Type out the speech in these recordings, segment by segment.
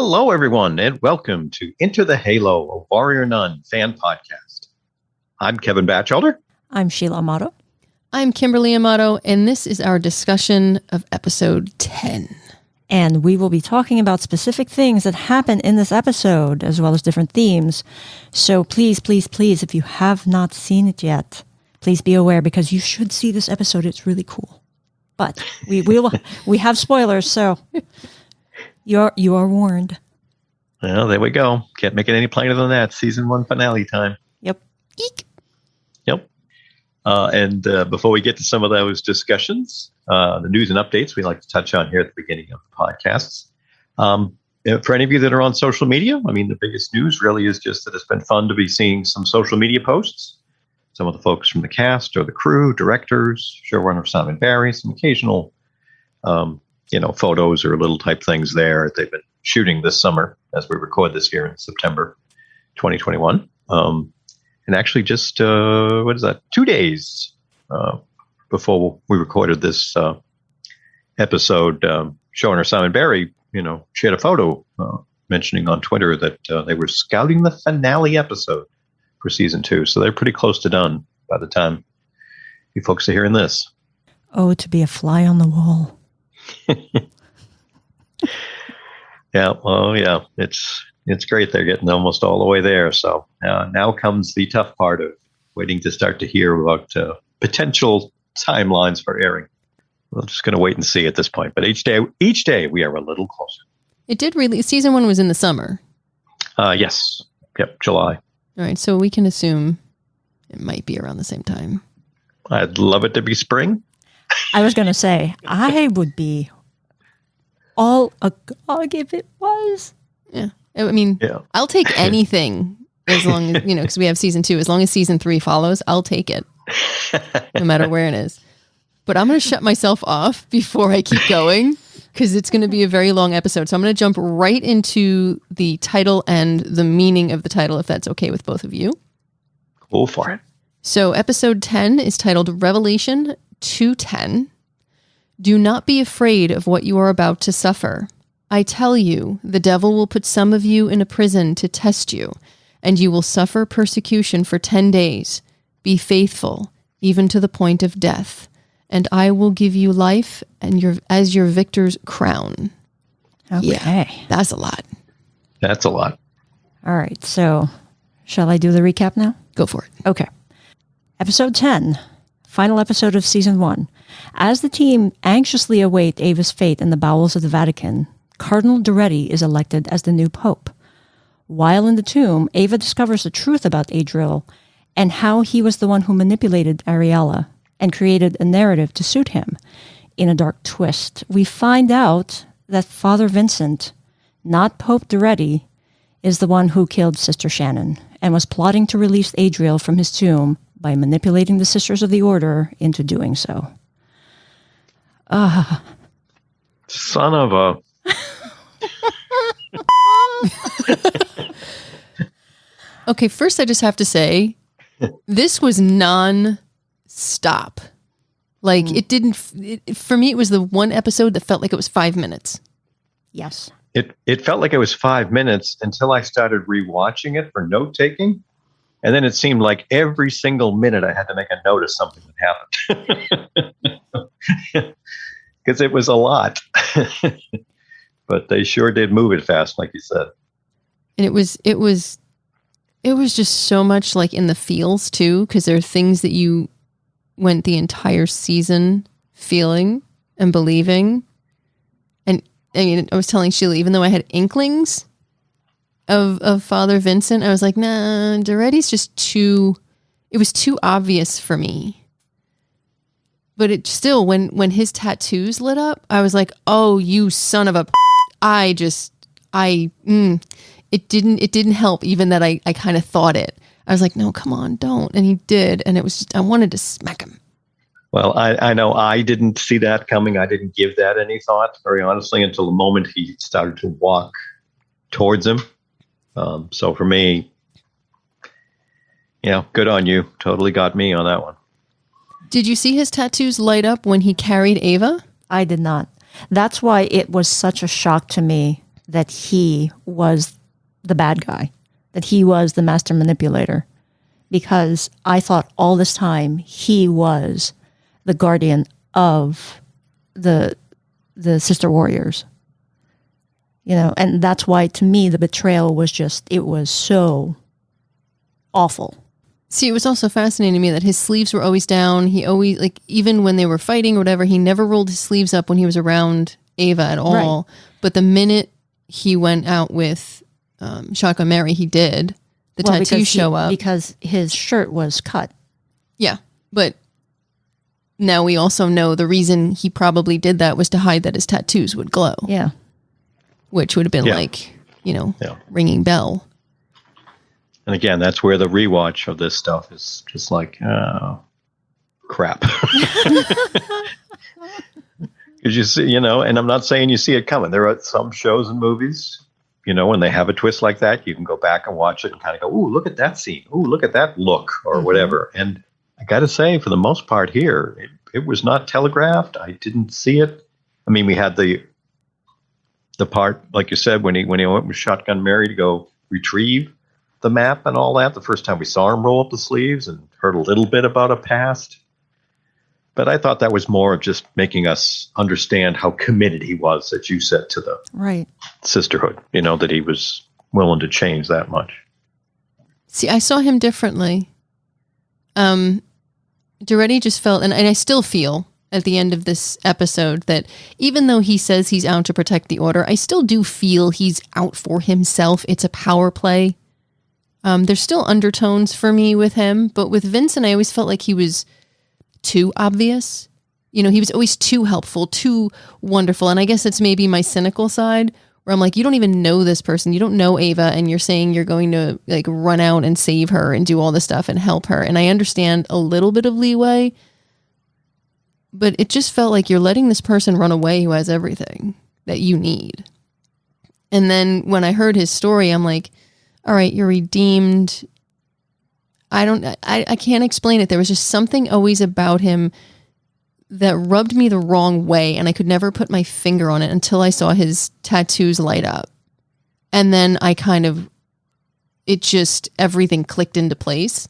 Hello, everyone, and welcome to Into the Halo, a Warrior Nun fan podcast. I'm Kevin Batchelder. I'm Sheila Amato. I'm Kimberly Amato, and this is our discussion of episode 10. And we will be talking about specific things that happen in this episode, as well as different themes. So please, if you have not seen it yet, please be aware, because you should see this episode. It's really cool. But we have spoilers, so you are warned. Well, there we go. Can't make it any plainer than that. Season 1 finale time. Yep. Eek. Yep. And before we get to some of those discussions, the news and updates we like to touch on here at the beginning of the podcasts. For any of you that are on social media, I mean, the biggest news really is just that it's been fun to be seeing some social media posts. Some of the folks from the cast or the crew, directors, showrunner Simon Barry, some occasional, photos or little type things there they've been shooting this summer as we record this here in September 2021. And actually just, 2 days before we recorded this episode, showrunner Simon Barry, shared a photo mentioning on Twitter that they were scouting the finale episode for season 2. So they're pretty close to done by the time you folks are hearing this. Oh, to be a fly on the wall. Yeah, well, yeah, it's great. They're getting almost all the way there. So now comes the tough part of waiting to start to hear about potential timelines for airing. We're just going to wait and see at this point. But each day we are a little closer. It did really. Season 1 was in the summer. Yes. Yep, July. All right, so we can assume it might be around the same time. I'd love it to be spring. I was going to say, I would be all agog if it was. Yeah. I mean, I'll take anything as long as, because we have season 2. As long as season 3 follows, I'll take it. No matter where it is. But I'm going to shut myself off before I keep going, because it's going to be a very long episode. So I'm going to jump right into the title and the meaning of the title, if that's okay with both of you. Go for it. So episode 10 is titled Revelation 2:10. Do not be afraid of what you are about to suffer. I tell you, the devil will put some of you in a prison to test you, and you will suffer persecution for 10 days. Be faithful, even to the point of death, and I will give you life and as your victor's crown. Okay. Yeah, that's a lot. That's a lot. All right, so shall I do the recap now? Go for it. Okay. Episode 10, final episode of season 1. As the team anxiously await Ava's fate in the bowels of the Vatican, Cardinal Doretti is elected as the new pope. While in the tomb, Ava discovers the truth about Adriel and how he was the one who manipulated Ariella and created a narrative to suit him. In a dark twist, we find out that Father Vincent, not Pope Doretti, is the one who killed Sister Shannon and was plotting to release Adriel from his tomb by manipulating the Sisters of the Order into doing so. Son of a... Okay, first I just have to say, this was non-stop. Like, for me, it was the one episode that felt like it was 5 minutes. Yes. It felt like it was 5 minutes until I started rewatching it for note-taking. And then it seemed like every single minute I had to make a note of something that happened. Because it was a lot. But they sure did move it fast, like you said. And it was just so much like in the feels too, because there are things that you went the entire season feeling and believing. And I mean, I was telling Sheila, even though I had inklings of Father Vincent, I was like, nah, Doretti's just it was too obvious for me. But it still, when his tattoos lit up, I was like, oh, you son of a, it didn't help even that I kind of thought it. I was like, no, come on, don't. And he did. And it was just, I wanted to smack him. Well, I know I didn't see that coming. I didn't give that any thought, very honestly, until the moment he started to walk towards him. So for me, good on you. Totally got me on that one. Did you see his tattoos light up when he carried Ava? I did not. That's why it was such a shock to me that he was the bad guy, that he was the master manipulator, because I thought all this time he was the guardian of the sister warriors. You know, and that's why to me the betrayal was just, it was so awful. See, it was also fascinating to me that his sleeves were always down. He always, like, even when they were fighting or whatever, he never rolled his sleeves up when he was around Ava at all. Right. But the minute he went out with Shotgun Mary, he did. The tattoos show up. Because his shirt was cut. Yeah, but now we also know the reason he probably did that was to hide that his tattoos would glow. Yeah. Which would have been ringing bell. And again, that's where the rewatch of this stuff is just like, oh, crap. Because you see, and I'm not saying you see it coming. There are some shows and movies, when they have a twist like that, you can go back and watch it and kind of go, ooh, look at that scene. Ooh, look at that look or whatever. And I got to say, for the most part here, it was not telegraphed. I didn't see it. I mean, we had the part, like you said, when he went with Shotgun Mary to go retrieve the map and all that, the first time we saw him roll up the sleeves and heard a little bit about a past. But I thought that was more of just making us understand how committed he was, as you said, to the sisterhood, that he was willing to change that much. See, I saw him differently. Duretti just felt, and I still feel at the end of this episode, that even though he says he's out to protect the order, I still do feel he's out for himself. It's a power play. There's still undertones for me with him, but with Vincent, I always felt like he was too obvious. He was always too helpful, too wonderful. And I guess it's maybe my cynical side where I'm like, you don't even know this person. You don't know Ava, and you're saying you're going to like run out and save her and do all this stuff and help her. And I understand a little bit of leeway, but it just felt like you're letting this person run away who has everything that you need. And then when I heard his story, I'm like, all right, you're redeemed. I can't explain it. There was just something always about him that rubbed me the wrong way, and I could never put my finger on it until I saw his tattoos light up. And then everything clicked into place.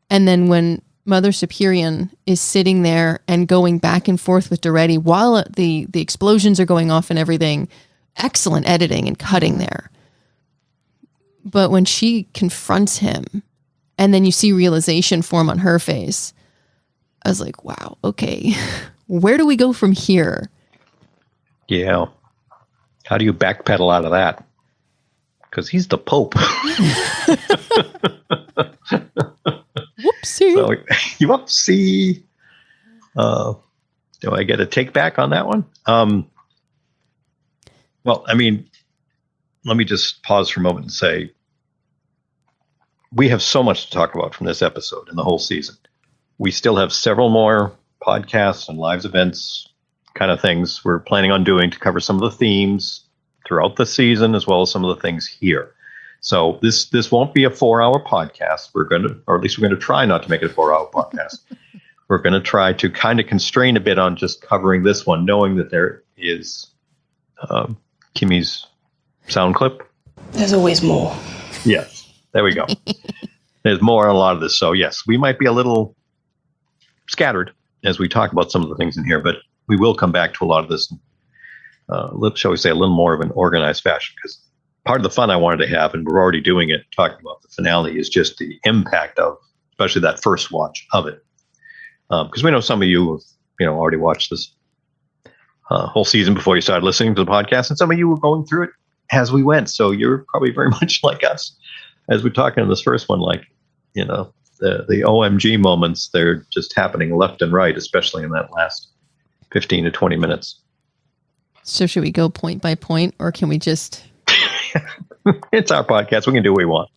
And then when Mother Superior is sitting there and going back and forth with Duretti while the explosions are going off and everything, excellent editing and cutting there. But when she confronts him and then you see realization form on her face, I was like, wow, okay, where do we go from here? Yeah. How do you backpedal out of that? Because he's the Pope. Whoopsie. Whoopsie. Do I get a take back on that one? Well, I mean, let me just pause for a moment and say, we have so much to talk about from this episode and the whole season. We still have several more podcasts and live events kind of things we're planning on doing to cover some of the themes throughout the season, as well as some of the things here. So this won't be a 4-hour podcast. We're going to try not to make it a 4-hour podcast. We're going to try to kind of constrain a bit on just covering this one, knowing that there is Kimmy's sound clip. There's always more. Yes, there we go. There's more on a lot of this. So yes, we might be a little scattered as we talk about some of the things in here, but we will come back to a lot of this, shall we say, a little more of an organized fashion, because part of the fun I wanted to have, and we're already doing it, talking about the finale, is just the impact of, especially that first watch of it. Because we know some of you have, already watched this whole season before you started listening to the podcast, and some of you were going through it as we went. So you're probably very much like us as we're talking in this first one, like, the OMG moments, they're just happening left and right, especially in that last 15 to 20 minutes. So should we go point by point, or can we just... It's our podcast. We can do what we want.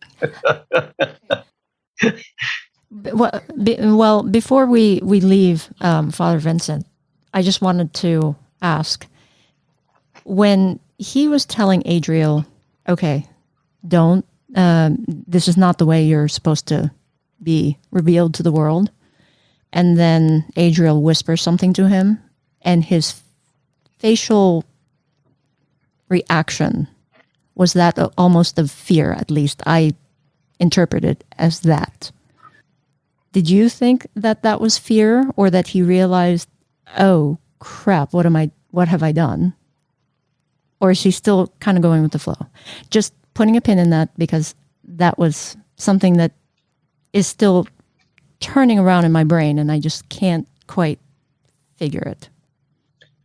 Well, before we leave Father Vincent, I just wanted to ask, when he was telling Adriel, okay, this is not the way you're supposed to be revealed to the world, and then Adriel whispers something to him, and his facial reaction Was that almost of fear? At least I interpret it as that. Did you think that that was fear, or that he realized, oh crap, what have I done? Or is he still kind of going with the flow? Just putting a pin in that, because that was something that is still turning around in my brain and I just can't quite figure it.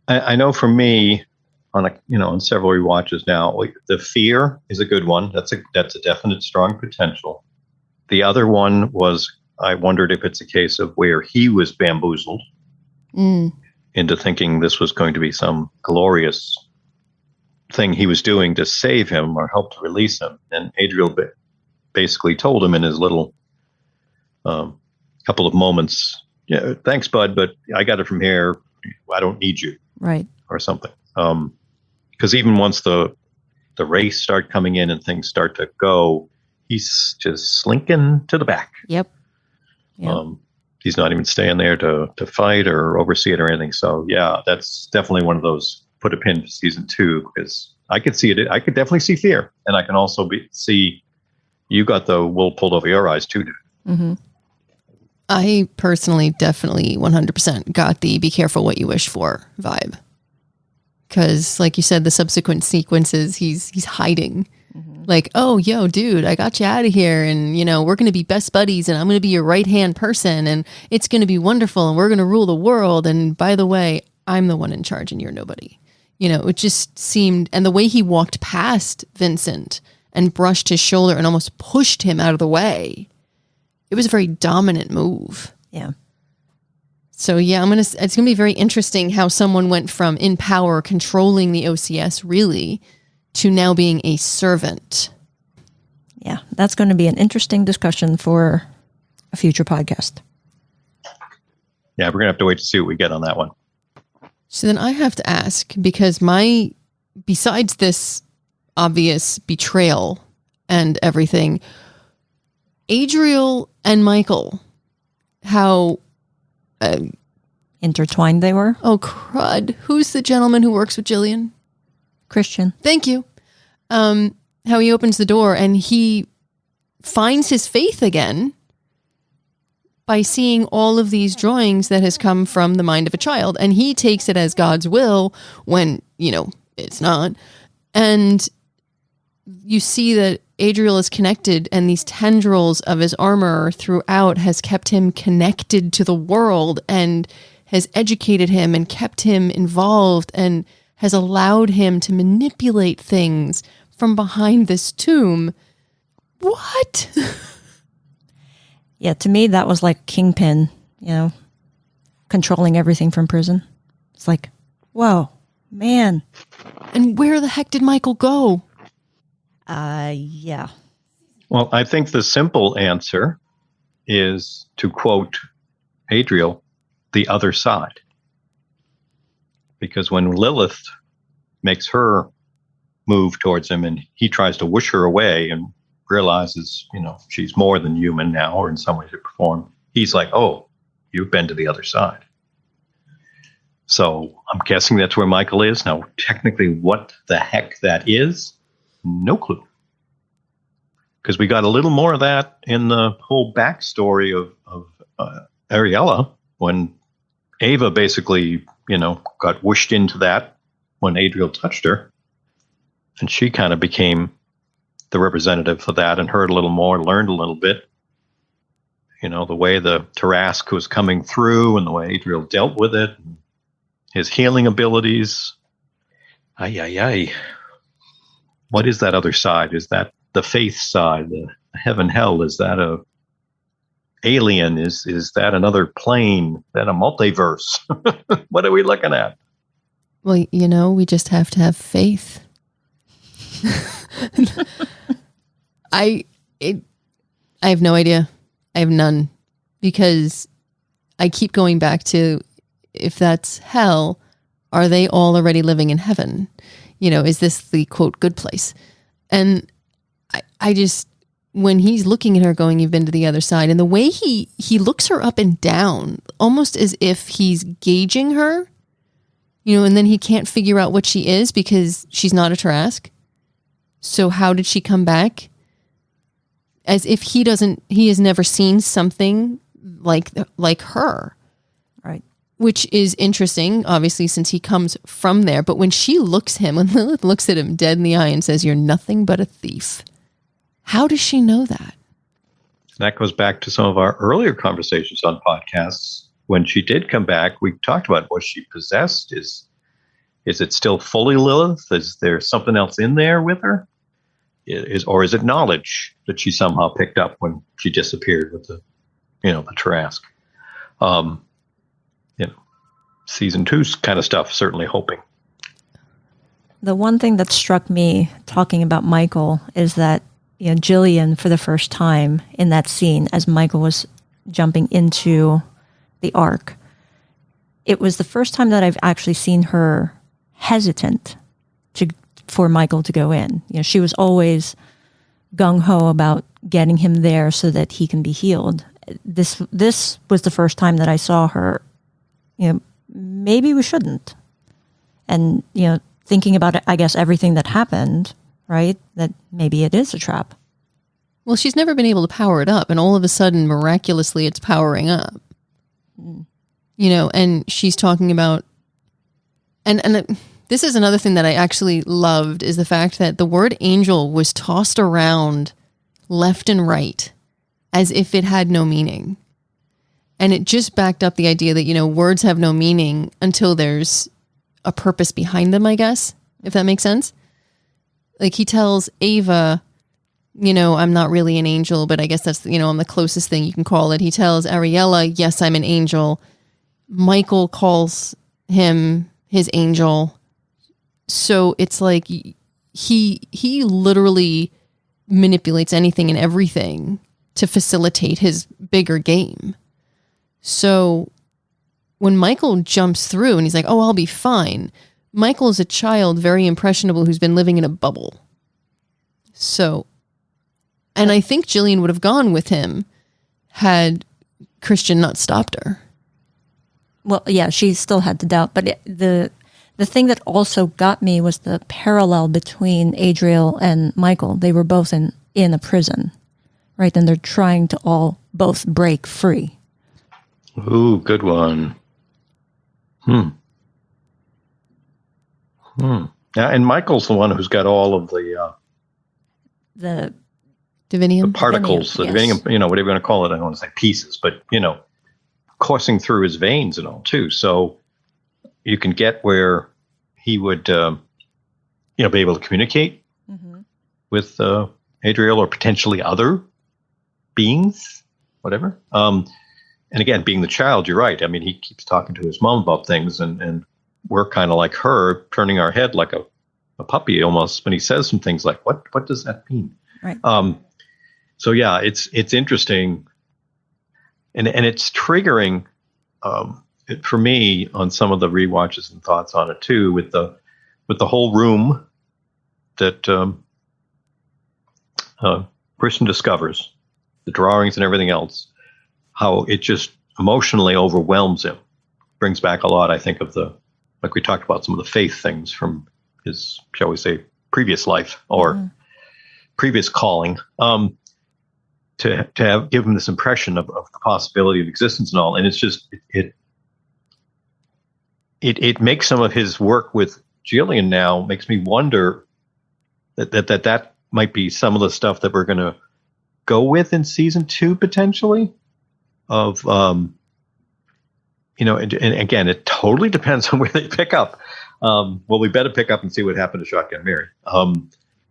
I know for me, on several rewatches now, the fear is a good one. That's a definite strong potential. The other one was, I wondered if it's a case of where he was bamboozled into thinking this was going to be some glorious thing he was doing to save him or help to release him. And Adriel basically told him in his little couple of moments, yeah, thanks, bud, but I got it from here. I don't need you. Right. Or something. Because even once the race start coming in and things start to go, he's just slinking to the back. Yep. He's not even staying there to fight or oversee it or anything. So yeah, that's definitely one of those put a pin for season 2, because I could see it. I could definitely see fear, and I can also see you got the wool pulled over your eyes too, dude. Mm-hmm. I personally definitely 100% got the be careful what you wish for vibe. Because like you said, the subsequent sequences, he's hiding. Mm-hmm. Like, oh, yo, dude, I got you out of here. And, we're going to be best buddies and I'm going to be your right-hand person. And it's going to be wonderful. And we're going to rule the world. And by the way, I'm the one in charge and you're nobody. It just seemed, and the way he walked past Vincent and brushed his shoulder and almost pushed him out of the way. It was a very dominant move. Yeah. So yeah, it's going to be very interesting how someone went from in power controlling the OCS really to now being a servant. Yeah, that's going to be an interesting discussion for a future podcast. Yeah, we're going to have to wait to see what we get on that one. So then I have to ask, because besides this obvious betrayal and everything, Adriel and Michael, how intertwined they were. Oh, crud. Who's the gentleman who works with Jillian? Christian. Thank you. How he opens the door and he finds his faith again by seeing all of these drawings that has come from the mind of a child. And he takes it as God's will when, it's not. And you see that Adriel is connected, and these tendrils of his armor throughout has kept him connected to the world and has educated him and kept him involved and has allowed him to manipulate things from behind this tomb. What? Yeah, to me, that was like Kingpin, controlling everything from prison. It's like, whoa, man. And where the heck did Michael go? Yeah. Well, I think the simple answer is to quote Adriel, the other side. Because when Lilith makes her move towards him and he tries to whoosh her away and realizes, she's more than human now, or in some way shape or form, he's like, oh, you've been to the other side. So I'm guessing that's where Michael is. Now, technically, what the heck that is, no clue. Because we got a little more of that in the whole backstory of Ariella, when Ava basically, got whooshed into that when Adriel touched her. And she kind of became the representative for that and heard a little more, learned a little bit. The way the Tarask was coming through and the way Adriel dealt with it, and his healing abilities. What is that other side? Is that the faith side, the heaven, hell? Is that a alien? Is that another plane? Is that a multiverse? What are we looking at? Well, we just have to have faith. I have no idea. I have none, because I keep going back to, if that's hell, are they all already living in heaven? Is this the quote good place? And I just, when he's looking at her going, you've been to the other side, and the way he looks her up and down, almost as if he's gauging her, and then he can't figure out what she is because she's not a Tarask. So how did she come back? As if he has never seen something like her. Right. Which is interesting, obviously, since he comes from there. But when Lilith looks at him dead in the eye and says, "You're nothing but a thief," how does she know that? That goes back to some of our earlier conversations on podcasts. When she did come back, we talked about, was she possessed? Is it still fully Lilith? Is there something else in there with her? Or is it knowledge that she somehow picked up when she disappeared with the Trask? Season 2's kind of stuff, certainly hoping. The one thing that struck me talking about Michael is that, Jillian, for the first time in that scene, as Michael was jumping into the Ark, it was the first time that I've actually seen her hesitant for Michael to go in. She was always gung-ho about getting him there so that he can be healed. This was the first time that I saw her, maybe we shouldn't. And, thinking about it, I guess, everything that happened, right? That maybe it is a trap. Well, she's never been able to power it up, and all of a sudden, miraculously, it's powering up. And she's talking about, and this is another thing that I actually loved, is the fact that the word angel was tossed around left and right as if it had no meaning. And it just backed up the idea that, words have no meaning until there's a purpose behind them, I guess, if that makes sense. Like he tells Ava, I'm not really an angel, but I guess that's, I'm the closest thing you can call it. He tells Ariella, yes, I'm an angel. Michael calls him his angel. So it's like he literally manipulates anything and everything to facilitate his bigger game. So when Michael jumps through and he's like, oh, I'll be fine. Michael is a child, very impressionable, who's been living in a bubble. So, and I think Jillian would have gone with him had Christian not stopped her. Well, yeah, she still had to doubt. But the thing that also got me was the parallel between Adriel and Michael. They were both in a prison, right? And they're trying to both break free. Ooh, good one. Yeah, and Michael's the one who's got all of the divinium, the particles, the divinium, whatever you want to call it. I don't want to say pieces, but coursing through his veins and all too. So you can get where he would, be able to communicate with Adriel or potentially other beings, whatever. And again, being the child, you're right. I mean, he keeps talking to his mom about things, and we're kind of like her, turning our head like a puppy almost when he says some things like, "What does that mean?" Right. So yeah, it's interesting, and it's triggering for me on some of the rewatches and thoughts on it too, with the whole room that Christian discovers, the drawings and everything else. How it just emotionally overwhelms him. Brings back a lot, I think, of like we talked about, some of the faith things from his, shall we say, previous life or previous calling, to give him this impression of the possibility of existence and all. And it's just, it makes some of his work with Jillian now, makes me wonder that might be some of the stuff that we're going to go with in season 2 potentially. Of and again, it totally depends on where they pick up. Well, we better pick up and see what happened to Shotgun Mary.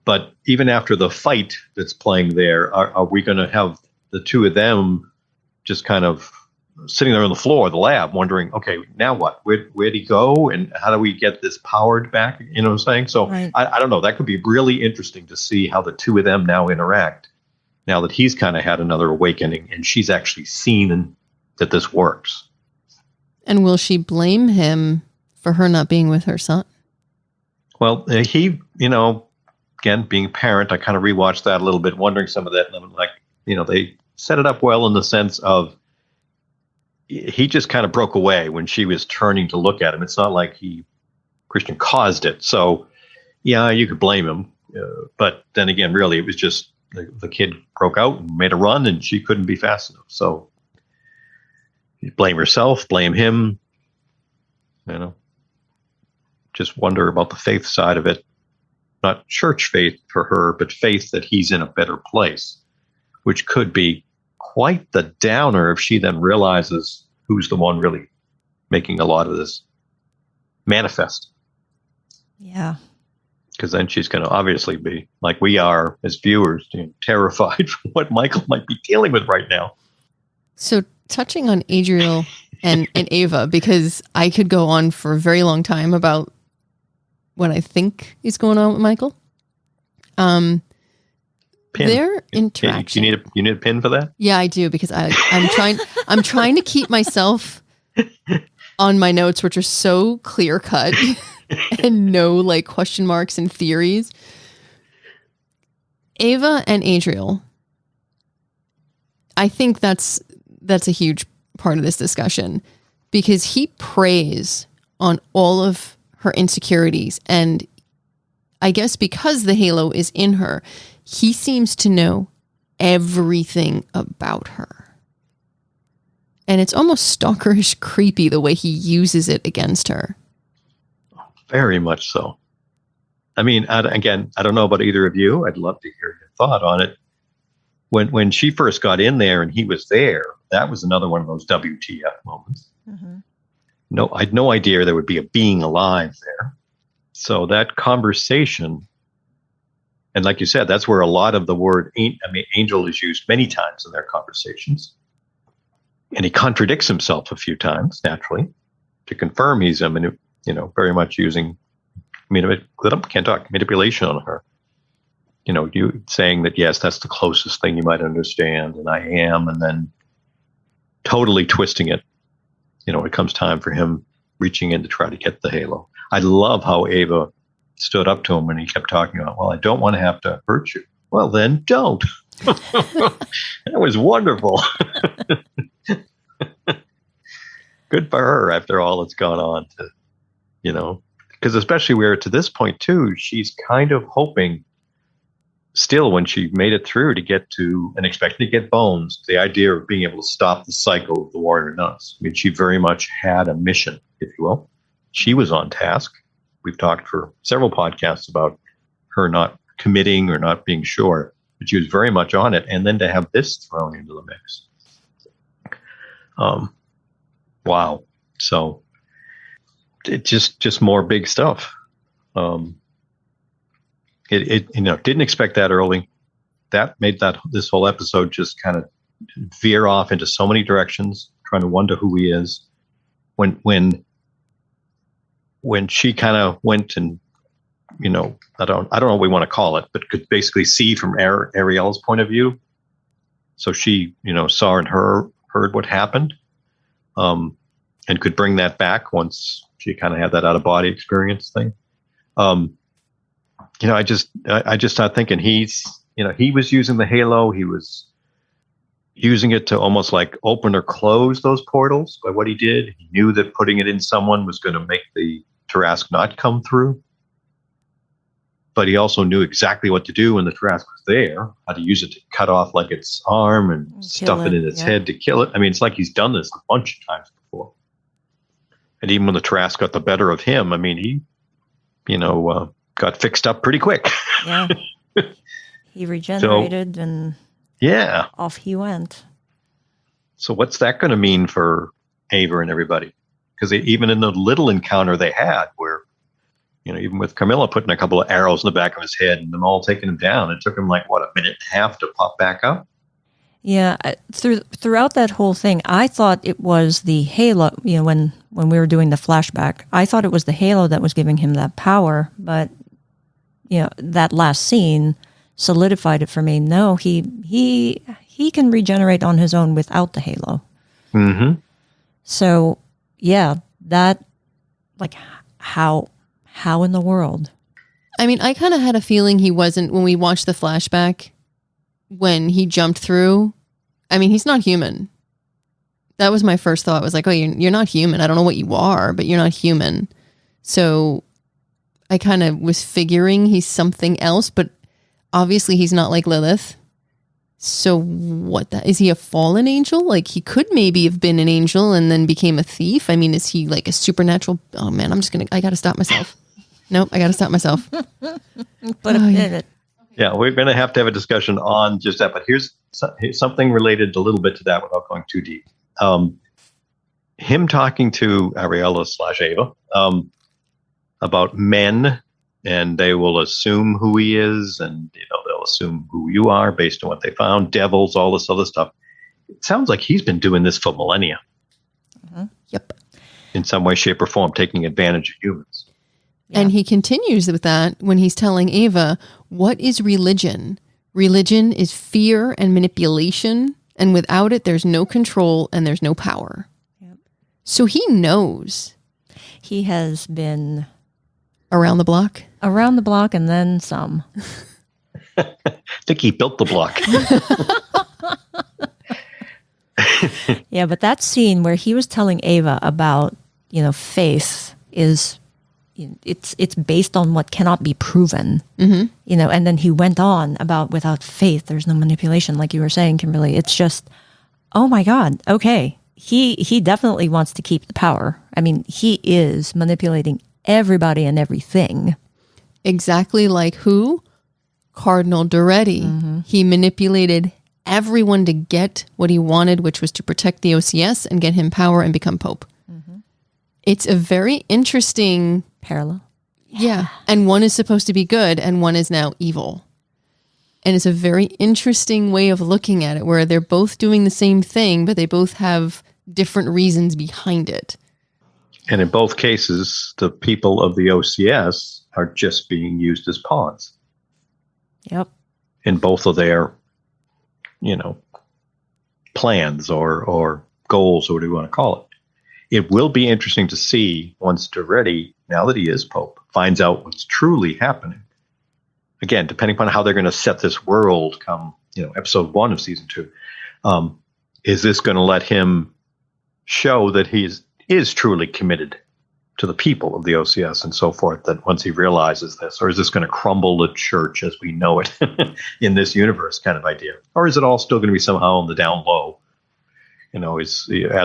But even after the fight that's playing there, are we going to have the two of them just kind of sitting there on the floor of the lab, wondering, okay, now what? Where'd he go, and how do we get this powered back? You know what I'm saying? So right. I don't know. That could be really interesting to see how the two of them now interact. Now that he's kind of had another awakening and she's actually seen that this works. And will she blame him for her not being with her son? Well, he, again, being a parent, I kind of rewatched that a little bit, wondering some of that. And I'm like, they set it up well in the sense of he just kind of broke away when she was turning to look at him. It's not like Christian caused it. So, yeah, you could blame him. But then again, really, it was just the kid broke out and made a run, and she couldn't be fast enough. So you blame herself, blame him. Just wonder about the faith side of it. Not church faith for her, but faith that he's in a better place, which could be quite the downer if she then realizes who's the one really making a lot of this manifest. Yeah. Because then she's going to obviously be, like we are as viewers, terrified for what Michael might be dealing with right now. So touching on Adriel and Ava, because I could go on for a very long time about what I think is going on with Michael. Pin. Their interaction. You need a pin for that? Yeah, I do, because I'm trying to keep myself on my notes, which are so clear cut and no like question marks and theories. Ava and Adriel. I think that's a huge part of this discussion, because he preys on all of her insecurities, and I guess because the halo is in her, he seems to know everything about her. And it's almost stalkerish creepy the way he uses it against her. Very much so. I mean, I don't know about either of you. I'd love to hear your thought on it. When she first got in there and he was there, that was another one of those WTF moments. Mm-hmm. No, I had no idea there would be a being alive there. So that conversation, and like you said, that's where a lot of the word angel is used many times in their conversations. And he contradicts himself a few times, naturally, to confirm he's very much using manipulation on her. You saying that, yes, that's the closest thing you might understand, and I am, and then totally twisting it, when it comes time for him reaching in to try to get the halo. I love how Ava stood up to him when he kept talking about, well, I don't want to have to hurt you. Well, then don't. That was wonderful. Good for her after all that's gone on because especially we're to this point too, she's kind of hoping still when she made it through to get to and expecting to get bones, the idea of being able to stop the cycle of the warrior nuns. I mean, she very much had a mission, if you will. She was on task. We've talked for several podcasts about her not committing or not being sure, but she was very much on it. And then to have this thrown into the mix. Wow. So it just more big stuff. It didn't expect that early. That made this whole episode just kind of veer off into so many directions, trying to wonder who he is. When she kind of went and, I don't know what we want to call it, but could basically see from Ariel's point of view. So she, saw and heard what happened, and could bring that back once she kind of had that out of body experience thing. I just started thinking he was using the halo. He was using it to almost like open or close those portals by what he did. He knew that putting it in someone was going to make the Tarrasque not come through. But he also knew exactly what to do when the Tarrasque was there, how to use it to cut off like its arm and stuff it in its head to kill it. I mean, it's like he's done this a bunch of times before. And even when the Tarrasque got the better of him, I mean, he, got fixed up pretty quick. Yeah. He regenerated and off he went. So what's that going to mean for Ava and everybody? Because even in the little encounter they had where, even with Carmilla putting a couple of arrows in the back of his head and them all taking him down, it took him a minute and a half to pop back up. Yeah. Throughout that whole thing, I thought it was the halo, when we were doing the flashback, I thought it was the halo that was giving him that power, but that last scene solidified it for me. No, he can regenerate on his own without the halo. Mm-hmm. So yeah, that how in the world? I mean, I kind of had a feeling he wasn't when we watched the flashback when he jumped through. I mean, he's not human. That was my first thought. I was like, oh, you're not human. I don't know what you are, but you're not human. So I kind of was figuring he's something else, but obviously he's not like Lilith. So is he a fallen angel? Like he could maybe have been an angel and then became a thief. I mean, is he like a supernatural? Oh man, I got to stop myself. Nope, I got to stop myself. But a Yeah, we're going to have a discussion on just that. But here's something related a little bit to that without going too deep. Him talking to Ariella/Ava about men, and they will assume who he is, and they'll assume who you are based on what they found. Devils, all this other stuff. It sounds like he's been doing this for millennia. Mm-hmm. Yep. In some way, shape, or form, taking advantage of humans. Yeah. And he continues with that when he's telling Ava, what is religion? Religion is fear and manipulation, and without it, there's no control and there's no power. Yep. So he knows. He has been around the block? Around the block and then some. I think he built the block. Yeah, but that scene where he was telling Ava about, faith is, it's based on what cannot be proven, and then he went on about without faith, there's no manipulation, like you were saying, Kimberly. It's just, oh my God, okay. He definitely wants to keep the power. I mean, he is manipulating everybody and everything. Exactly like who? Cardinal Duretti. Mm-hmm. He manipulated everyone to get what he wanted, which was to protect the OCS and get him power and become Pope. Mm-hmm. It's a very interesting parallel. Yeah. And one is supposed to be good and one is now evil. And it's a very interesting way of looking at it, where they're both doing the same thing, but they both have different reasons behind it. And in both cases, the people of the OCS are just being used as pawns. Yep. In both of their, plans or goals, or what do you want to call it. It will be interesting to see once Duretti, now that he is Pope, finds out what's truly happening. Again, depending upon how they're going to set this world come, episode 1 of season 2, is this going to let him show that he is truly committed to the people of the OCS and so forth, that once he realizes this? Or is this going to crumble the church as we know it in this universe kind of idea? Or is it all still going to be somehow on the down low? Are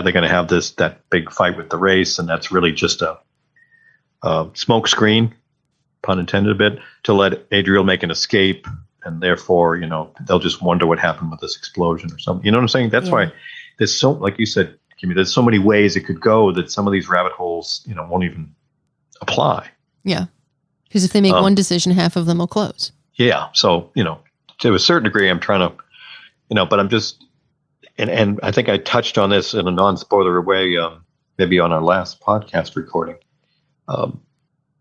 they going to have that big fight with the race, and that's really just a smoke screen, pun intended a bit, to let Adriel make an escape, and therefore, they'll just wonder what happened with this explosion or something. You know what I'm saying? That's why there's so, like you said, Kimmy, there's so many ways it could go that some of these rabbit holes, won't even apply. Yeah. Because if they make one decision, half of them will close. Yeah. So, to a certain degree, I'm trying to, but I'm just, and I think I touched on this in a non-spoiler way, maybe on our last podcast recording,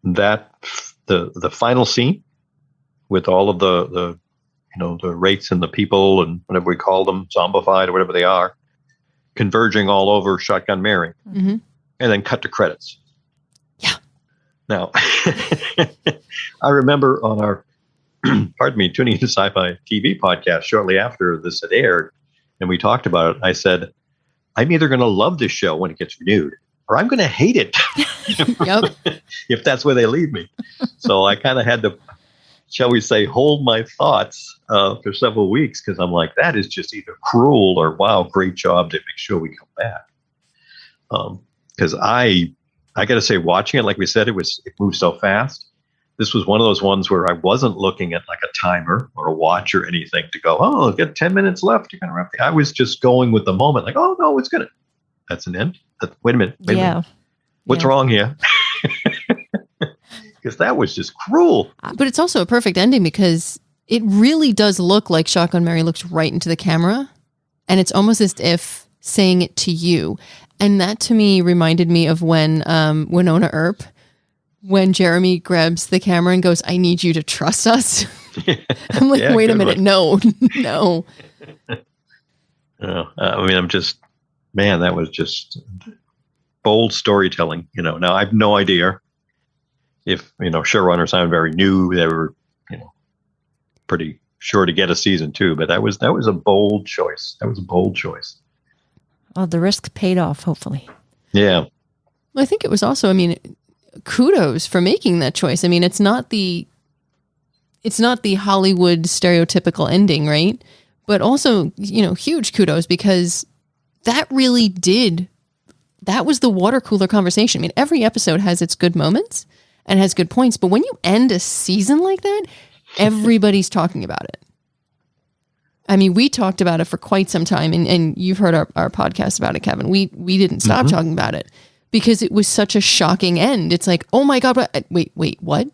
that the final scene with all of the wraiths and the people and whatever we call them, zombified or whatever they are, converging all over Shotgun Mary, and then cut to credits. Yeah. Now, I remember on our, Tuning Into Sci-Fi TV podcast shortly after this had aired, and we talked about it, I said, I'm either going to love this show when it gets renewed, or I'm going to hate it. Yep. If that's where they leave me. So I kind of had to, shall we say, hold my thoughts for several weeks, because I'm like, that is just either cruel or, wow, great job to make sure we come back. Because I got to say, watching it, like we said, it moved so fast. This was one of those ones where I wasn't looking at like a timer or a watch or anything to go, oh, get 10 minutes left. You're going to wrap it. I was just going with the moment, like, oh, no, it's good. That's an end. Wait a minute. What's wrong here? Because that was just cruel. But it's also a perfect ending, because it really does look like Shotgun Mary looks right into the camera, and it's almost as if saying it to you. And that to me reminded me of when Winona Earp, when Jeremy grabs the camera and goes, I need you to trust us. I'm like, wait a minute. No. I'm just, man, that was just bold storytelling. Now I have no idea if, showrunners sound very new, they were, pretty sure to get a season 2, but that was a bold choice. That was a bold choice. Well, the risk paid off, hopefully. Yeah. Well, I think it was also, kudos for making that choice. I mean, it's not the Hollywood stereotypical ending, right? But also, huge kudos, because that was the water cooler conversation. I mean, every episode has its good moments and has good points, but when you end a season like that, everybody's talking about it. I mean, we talked about it for quite some time, and you've heard our podcast about it, Kevin. We didn't stop talking about it because it was such a shocking end. It's like, oh my God, wait, what?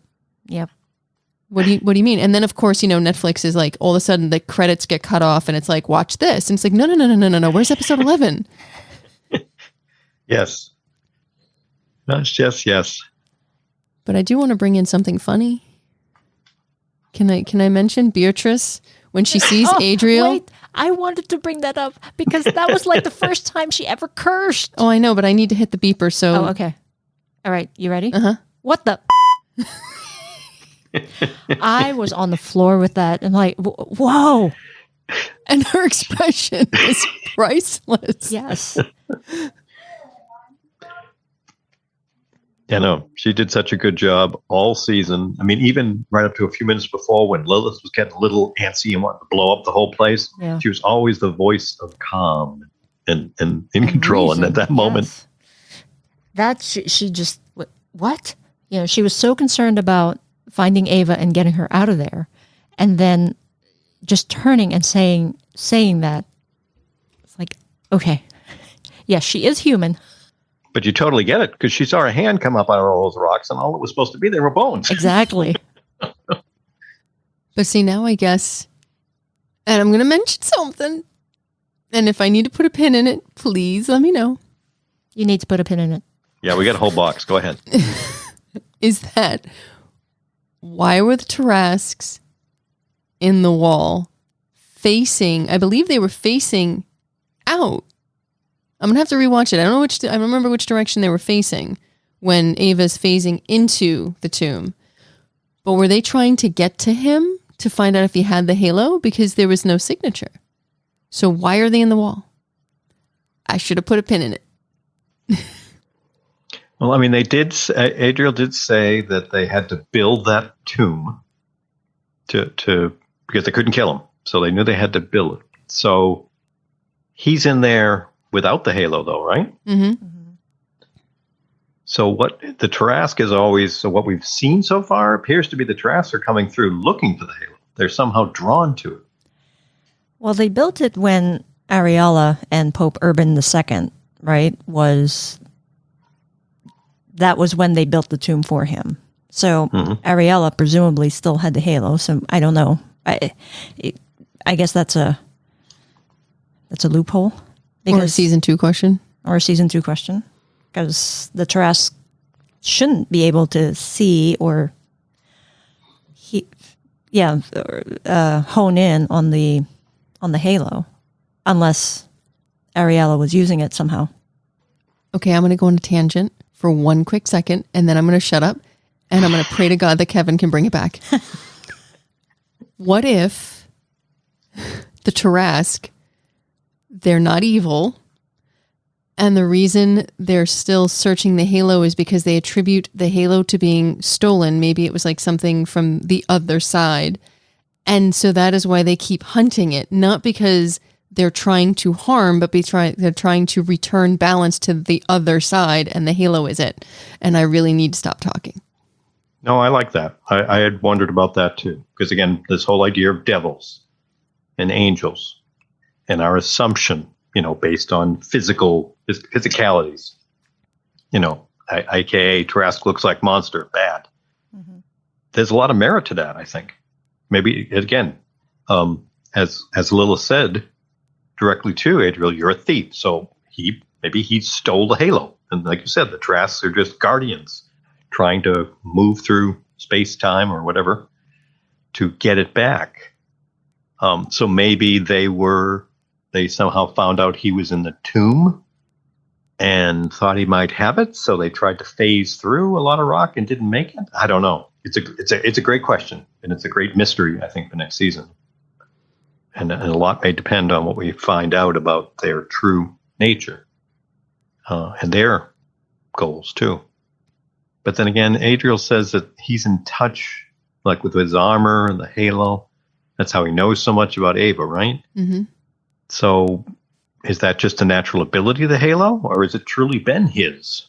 Yep. What do you mean? And then, of course, Netflix is like, all of a sudden the credits get cut off and it's like, watch this. And it's like, no. Where's episode 11? Yes. That's just yes. But I do want to bring in something funny. Can I mention Beatrice when she sees Adriel? Wait, I wanted to bring that up because that was like the first time she ever cursed. Oh, I know, but I need to hit the beeper. So, oh, okay. All right, you ready? Uh-huh. What the? I was on the floor with that and like, whoa. And her expression is priceless. Yes. Yeah, no, she did such a good job all season. I mean, even right up to a few minutes before when Lilith was getting a little antsy and wanted to blow up the whole place, she was always the voice of calm and in control. Reason. And at that moment, that she just, what? She was so concerned about finding Ava and getting her out of there. And then just turning and saying that, it's like, okay, yes, she is human. but you totally get it because she saw a hand come up out of all those rocks and all that was supposed to be there were bones. Exactly. But see, now I guess, and I'm going to mention something, and if I need to put a pin in it, please let me know. You need to put a pin in it. Yeah, we got a whole box. Go ahead. Is that, why were the Tarasques in the wall facing, I believe they were facing out. I'm going to have to rewatch it. I don't remember which direction they were facing when Ava's phasing into the tomb. But were they trying to get to him to find out if he had the halo? Because there was no signature. So why are they in the wall? I should have put a pin in it. Well, I mean, Adriel did say that they had to build that tomb to because they couldn't kill him. So they knew they had to build it. So he's in there without the halo, though, right? Mm-hmm. So what the Tarrasque is always, so what we've seen so far appears to be the Tarrasque are coming through looking for the halo. They're somehow drawn to it. Well, they built it when Ariella and Pope Urban II, right, that was when they built the tomb for him. So Ariella presumably still had the halo. So I don't know. I guess that's a loophole. Or a season 2 question. Or a season 2 question. Because the Tarrasque shouldn't be able to see or hone in on the halo unless Ariella was using it somehow. Okay, I'm going to go on a tangent for one quick second, and then I'm going to shut up, and I'm going to pray to God that Kevin can bring it back. What if the Tarrasque, they're not evil, and the reason they're still searching the halo is because they attribute the halo to being stolen. Maybe it was like something from the other side. And so that is why they keep hunting it, not because they're trying to harm, but they're trying to return balance to the other side, and the halo is it. And I really need to stop talking. No, I like that. I had wondered about that too. Because again, this whole idea of devils and angels and our assumption, based on physicalities, aka Tarrasque looks like monster, bad. Mm-hmm. There's a lot of merit to that, I think. Maybe, again, as Lilith said directly to Adriel, you're a thief. So maybe he stole the halo. And like you said, the Tarrasques are just guardians trying to move through space-time or whatever to get it back. So maybe they somehow found out he was in the tomb and thought he might have it. So they tried to phase through a lot of rock and didn't make it. I don't know. It's a great question, and it's a great mystery, I think, for next season. And a lot may depend on what we find out about their true nature and their goals too. But then again, Adriel says that he's in touch, like with his armor and the halo. That's how he knows so much about Ava, right? Mm-hmm. So is that just a natural ability of the halo, or has it truly been his?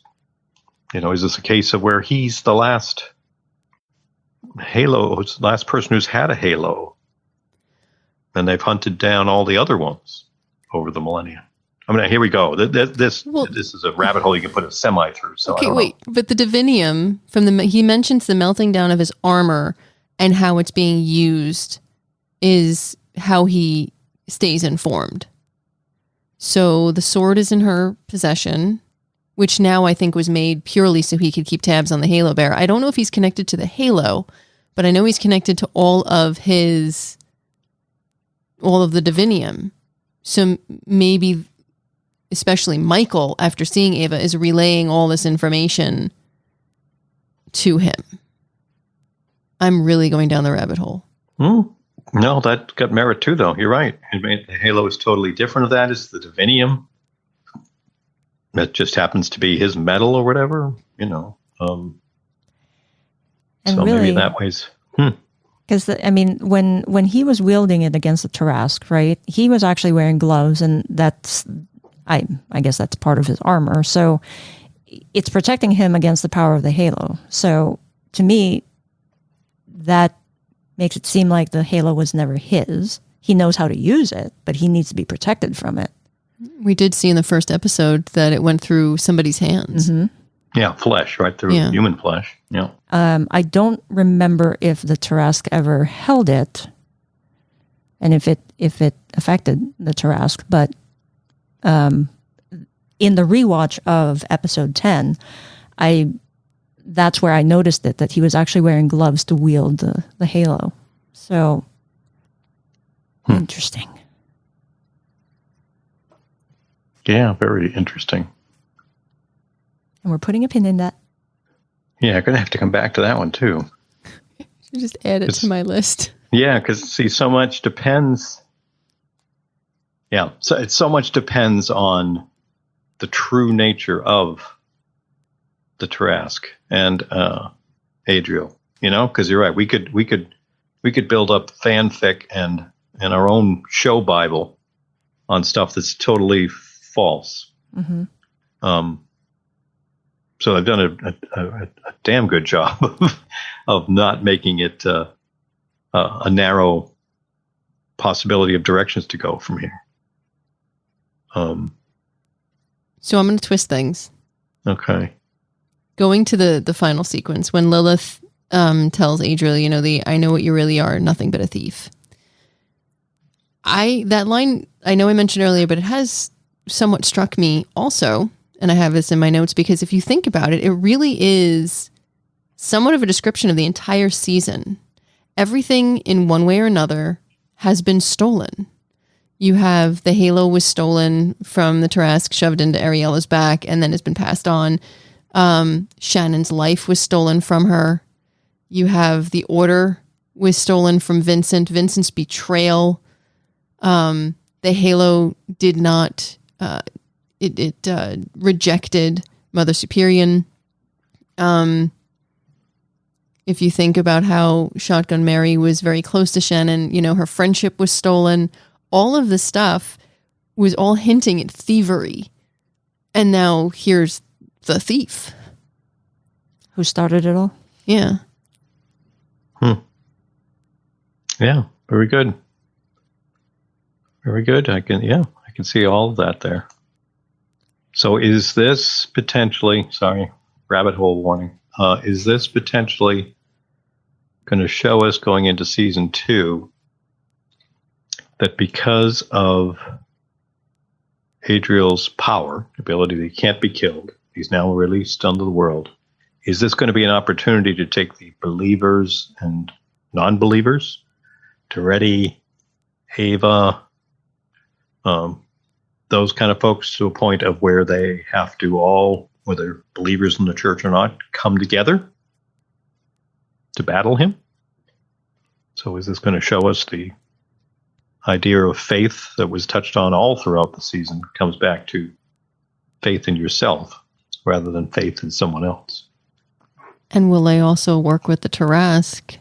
Is this a case of where he's the last halo, the last person who's had a halo, and they've hunted down all the other ones over the millennia? I mean, here we go. This is a rabbit hole you can put a semi through. So okay, I don't wait. know. But the divinium he mentions the melting down of his armor and how it's being used is how he stays informed. So the sword is in her possession, which now I think was made purely so he could keep tabs on the Halo Bear. I don't know if he's connected to the Halo, but I know he's connected to all of the divinium. So maybe, especially Michael, after seeing Ava, is relaying all this information to him. I'm really going down the rabbit hole. No, that got merit too, though. You're right. I mean, the Halo is totally different of that. It's the divinium. That just happens to be his metal or whatever, And so really, maybe in that ways. Because when he was wielding it against the Tarrasque, right? He was actually wearing gloves, and I guess that's part of his armor. So it's protecting him against the power of the Halo. So to me, that makes it seem like the Halo was never his. He knows how to use it, but he needs to be protected from it. We did see in the first episode that it went through somebody's hands. Mm-hmm. Yeah, flesh, right through human flesh. Yeah. I don't remember if the Tarrasque ever held it, and if it affected the Tarrasque. But in the rewatch of episode 10, that's where I noticed it, that he was actually wearing gloves to wield the Halo. So interesting. Yeah, very interesting. And we're putting a pin in that. Yeah, going to have to come back to that one too. Should just add it to my list. Yeah, because see, so much depends. Yeah, so much depends on the true nature of the Tarrasque and Adriel. Because you're right. We could build up fanfic and our own show Bible on stuff that's totally false. Mm-hmm. So I've done a damn good job of not making it a narrow possibility of directions to go from here. So I'm going to twist things. Okay. Going to the final sequence when Lilith tells Adriel, I know what you really are, nothing but a thief. That line, I know I mentioned earlier, but it has somewhat struck me also, and I have this in my notes, because if you think about it, it really is somewhat of a description of the entire season. Everything in one way or another has been stolen. You have the Halo was stolen from the Tarrasque, shoved into Ariella's back, and then has been passed on. Shannon's life was stolen from her. You have the Order was stolen from Vincent. Vincent's betrayal. The Halo did not, it rejected Mother Superior. If you think about how Shotgun Mary was very close to Shannon, her friendship was stolen. All of this stuff was all hinting at thievery. And now here's the thief. Who started it all? Yeah. Yeah, very good. Very good. I can see all of that there. So is this potentially, sorry, rabbit hole warning, is this potentially going to show us going into season 2 that because of Adriel's power, ability that he can't be killed, he's now released unto the world, is this going to be an opportunity to take the believers and non-believers to ready Ava, those kind of folks, to a point of where they have to all, whether believers in the church or not, come together to battle him? So is this going to show us the idea of faith that was touched on all throughout the season comes back to faith in yourself rather than faith in someone else? And will they also work with the Tarask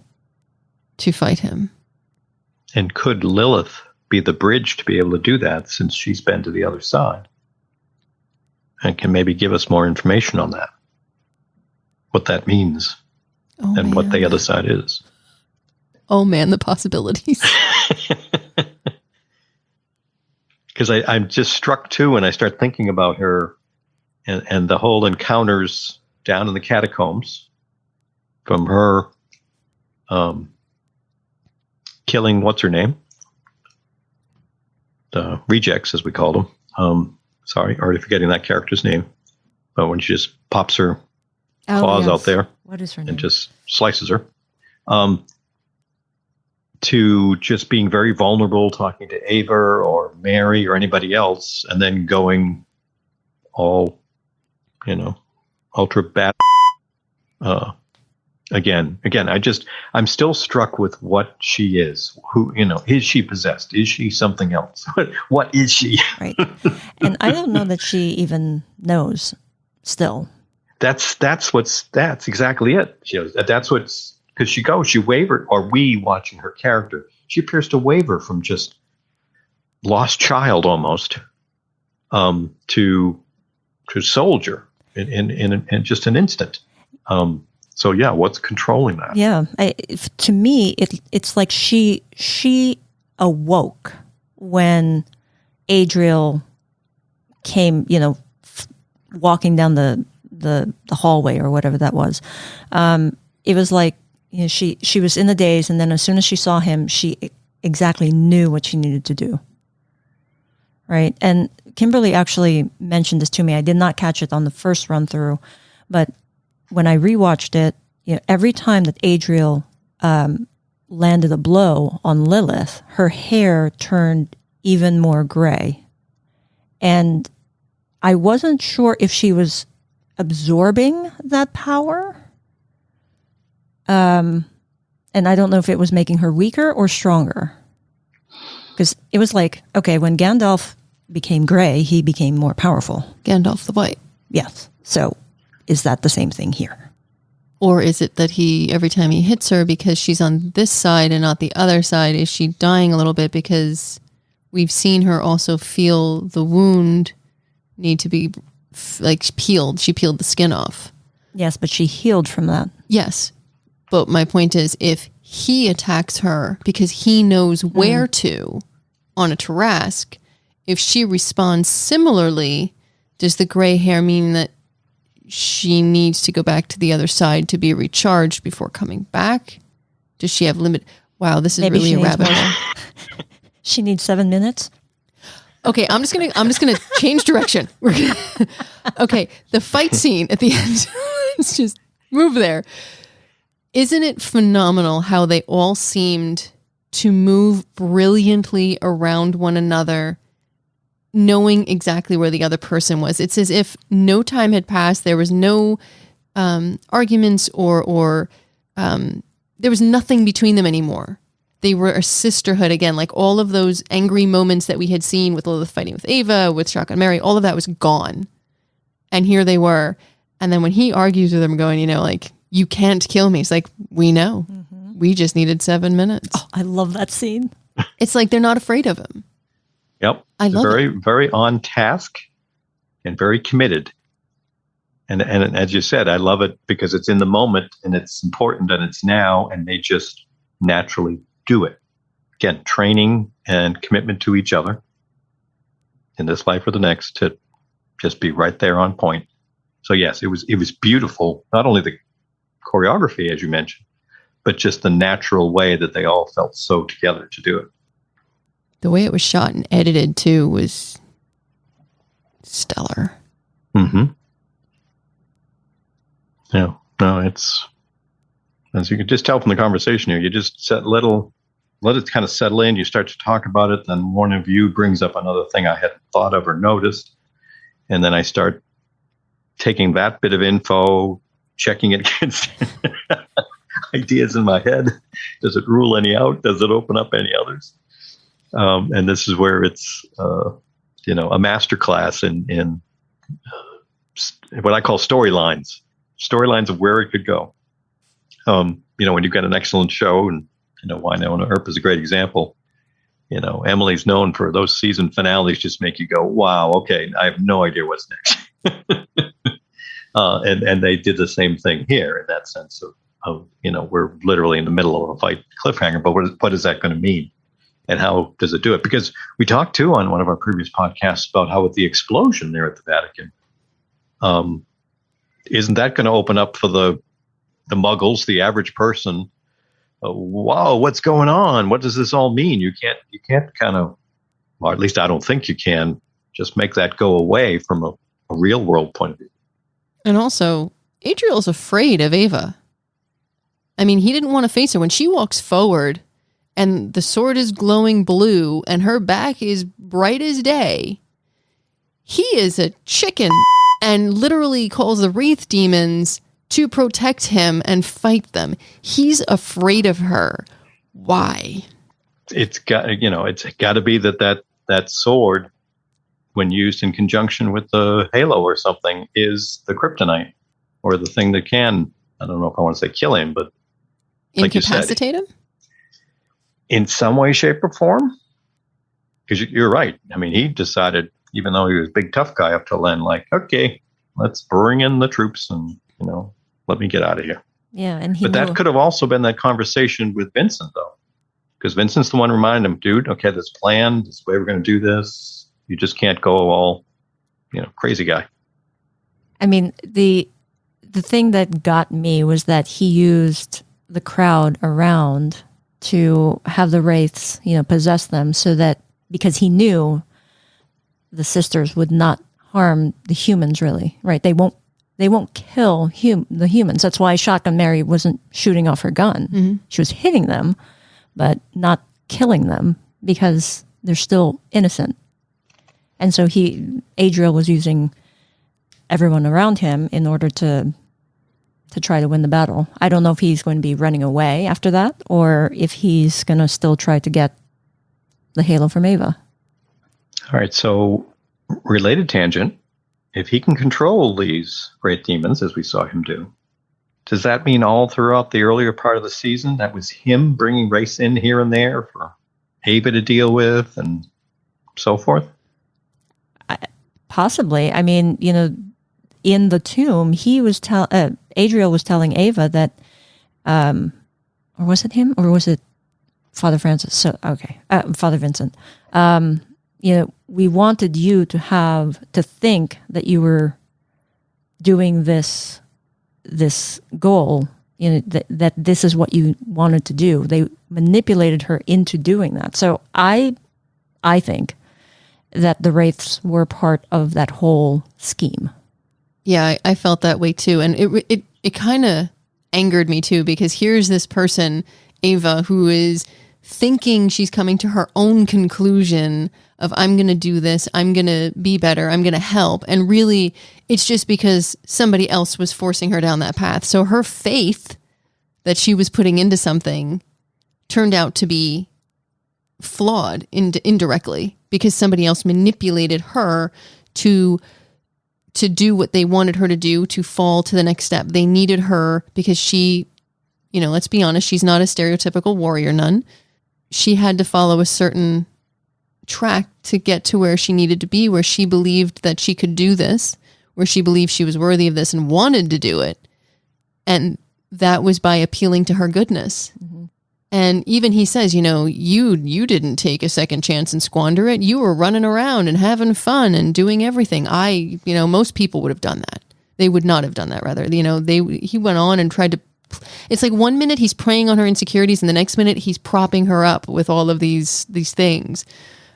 to fight him? And could Lilith be the bridge to be able to do that, since she's been to the other side? And can maybe give us more information on that. What that means. And what the other side is. Oh man, the possibilities. Because I'm just struck too when I start thinking about her and the whole encounters down in the catacombs from her killing, what's her name? The rejects, as we call them. Sorry, already forgetting that character's name. But when she just pops her claws out there. What is her name? And just slices her. To just being very vulnerable, talking to Ava or Mary or anybody else, and then going all, ultra bad. Again, I'm still struck with what she is. Who, is she possessed? Is she something else? What is she? Right. And I don't know that she even knows still. That's exactly it. That's what's, because she wavered, or we watching her character, she appears to waver from just lost child almost to soldier in just an instant. So yeah, what's controlling that? Yeah, to me, it's like she awoke when Adriel came, walking down the hallway or whatever that was. It was like, she was in a daze, and then as soon as she saw him, she exactly knew what she needed to do. Right, and Kimberly actually mentioned this to me. I did not catch it on the first run through, but when I rewatched it, every time that Adriel landed a blow on Lilith, her hair turned even more gray. And I wasn't sure if she was absorbing that power. And I don't know if it was making her weaker or stronger. Because it was like, okay, when Gandalf became gray, he became more powerful. Gandalf the White. Yes. So is that the same thing here? Or is it that every time he hits her, because she's on this side and not the other side, is she dying a little bit because we've seen her also feel the wound need to be peeled. She peeled the skin off. Yes, but she healed from that. Yes. But my point is, if he attacks her because he knows where to on a Tarask, if she responds similarly, does the gray hair mean that she needs to go back to the other side to be recharged before coming back? Does she have limit? Wow, this is Maybe really a rabbit hole. She needs 7 minutes. Okay, I'm just gonna change direction. Okay, the fight scene at the end. Let's just move there. Isn't it phenomenal how they all seemed to move brilliantly around one another, knowing exactly where the other person was? It's as if no time had passed. There was no arguments or there was nothing between them anymore. They were a sisterhood again. Like all of those angry moments that we had seen with Lilith fighting with Ava, with Shotgun Mary, all of that was gone. And here they were. And then when he argues with them going, you can't kill me. It's like, we know. Mm-hmm. We just needed 7 minutes. Oh, I love that scene. It's like they're not afraid of him. Yep. I love very, it. Very on task and very committed. And as you said, I love it because it's in the moment and it's important and it's now, and they just naturally do it. Again, training and commitment to each other in this life or the next to just be right there on point. So yes, it was beautiful. Not only the choreography, as you mentioned, but just the natural way that they all felt so together to do it. The way it was shot and edited too was stellar. Mm-hmm. Yeah. No, it's, as you can just tell from the conversation here, you just let it kind of settle in. You start to talk about it. Then one of you brings up another thing I hadn't thought of or noticed. And then I start taking that bit of info, checking it against ideas in my head. Does it rule any out? Does it open up any others? And this is where it's, a master class in what I call storylines. storylines of where it could go. When you've got an excellent show, and Winona Earp is a great example. Emily's known for those season finales just make you go, wow, okay, I have no idea what's next. And they did the same thing here in that sense of we're literally in the middle of a fight cliffhanger, but what is that going to mean? And how does it do it? Because we talked too on one of our previous podcasts about how with the explosion there at the Vatican, isn't that going to open up for the muggles, the average person? Wow, what's going on? What does this all mean? You can't kind of, or at least I don't think you can, just make that go away from a real world point of view. And also, Adriel's afraid of Ava. I mean, he didn't want to face her. When she walks forward and the sword is glowing blue and her back is bright as day, he is a chicken and literally calls the Wraith demons to protect him and fight them. He's afraid of her. Why? It's got to be that sword, when used in conjunction with the halo or something, is the kryptonite or the thing that can, I don't know if I want to say kill him, but incapacitate him? In some way, shape, or form? Because you're right. I mean, he decided, even though he was a big tough guy up till then, like, okay, let's bring in the troops and, let me get out of here. Yeah, and that could have also been that conversation with Vincent, though. Because Vincent's the one who reminded him, dude, okay, this plan, this way we're going to do this. You just can't go all, crazy guy. I mean, the thing that got me was that he used the crowd around to have the wraiths, possess them, so that because he knew the sisters would not harm the humans, really, right? They won't kill the humans. That's why Shotgun Mary wasn't shooting off her gun. Mm-hmm. She was hitting them, but not killing them because they're still innocent. And so Adriel was using everyone around him in order to try to win the battle. I don't know if he's going to be running away after that or if he's going to still try to get the halo from Ava. All right, so related tangent. If he can control these great demons, as we saw him do, does that mean all throughout the earlier part of the season, that was him bringing race in here and there for Ava to deal with and so forth? Possibly. I mean, in the tomb, he was Adriel was telling Ava that, or was it him, or was it Father Francis? So okay, Father Vincent. We wanted you to think that you were doing this goal. That this is what you wanted to do. They manipulated her into doing that. So I think that the wraiths were part of that whole scheme. Yeah, I felt that way too. And it kind of angered me too, because here's this person, Ava, who is thinking she's coming to her own conclusion of, I'm going to do this, I'm going to be better, I'm going to help. And really, it's just because somebody else was forcing her down that path. So her faith that she was putting into something turned out to be flawed indirectly, because somebody else manipulated her to do what they wanted her to do, to fall to the next step. They needed her because she, let's be honest, she's not a stereotypical warrior nun. She had to follow a certain track to get to where she needed to be, where she believed that she could do this, where she believed she was worthy of this and wanted to do it. And that was by appealing to her goodness. Mm-hmm. And even he says, you didn't take a second chance and squander it. You were running around and having fun and doing everything. Most people would have done that. They would not have done that, rather. He went on and tried to, it's like one minute he's preying on her insecurities and the next minute he's propping her up with all of these things.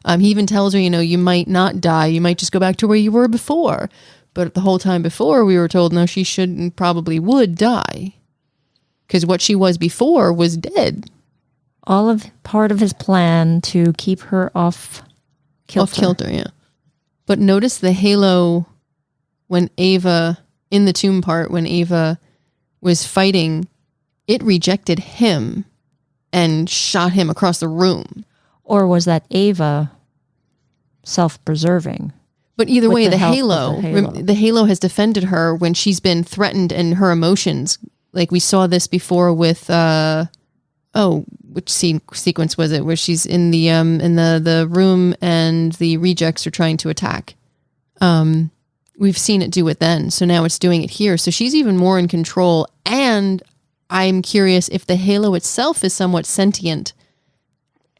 He even tells her, you might not die. You might just go back to where you were before. But the whole time before, we were told, no, she shouldn't, probably would die. Because what she was before was dead. All of part of his plan to keep her off kilter. Off kilter, yeah. But notice the halo when Ava, in the tomb part, when Ava was fighting, it rejected him and shot him across the room. Or was that Ava self-preserving? But either With way, the the help of halo, the halo. the halo has defended her when she's been threatened and her emotions. Like we saw this before with, which sequence was it? Where she's in the room and the rejects are trying to attack. We've seen it do it then, so now it's doing it here. So she's even more in control. And I'm curious if the halo itself is somewhat sentient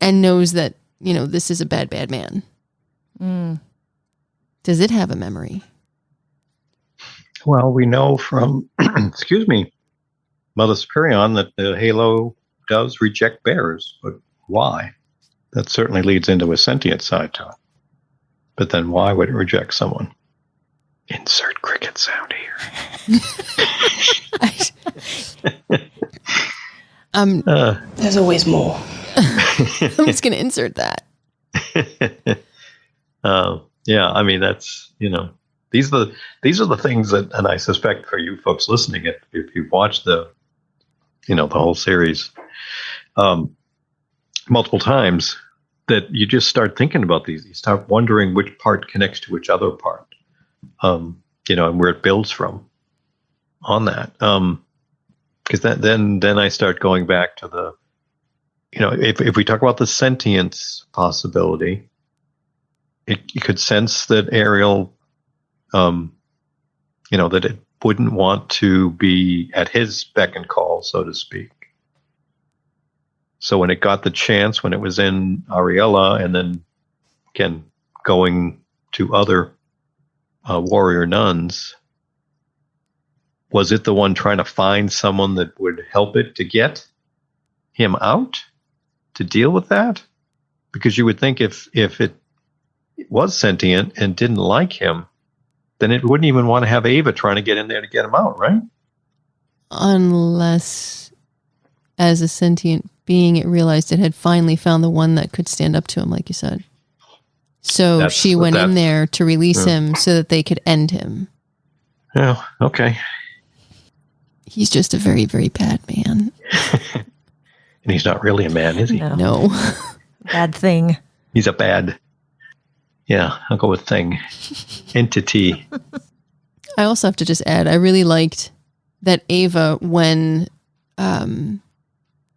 and knows that, this is a bad, bad man. Does it have a memory? Well, we know from, excuse me, Mother Superior that the halo does reject bearers, but why? That certainly leads into a sentient side to it. But then why would it reject someone? Insert cricket sound here. There's always more. I'm just going to insert that. Yeah, I mean, that's, these are the things that, and I suspect for you folks listening, if you've watched the whole series multiple times, that you just start thinking about these. You start wondering which part connects to which other part, and where it builds from on that. Because then I start going back to the, if we talk about the sentience possibility, you could sense that Ariel, that it wouldn't want to be at his beck and call, so to speak. So when it got the chance, when it was in Ariella, and then again going to other warrior nuns, was it the one trying to find someone that would help it to get him out to deal with that? Because you would think if it was sentient and didn't like him, then it wouldn't even want to have Ava trying to get in there to get him out, right? Unless, as a sentient being, it realized it had finally found the one that could stand up to him, like you said. So she went in there to release him so that they could end him. Yeah, okay. He's just a very, very bad man. And he's not really a man, is he? No. Bad thing. He's a bad... Yeah, I'll go with thing. Entity. I also have to just add, I really liked that Ava, when the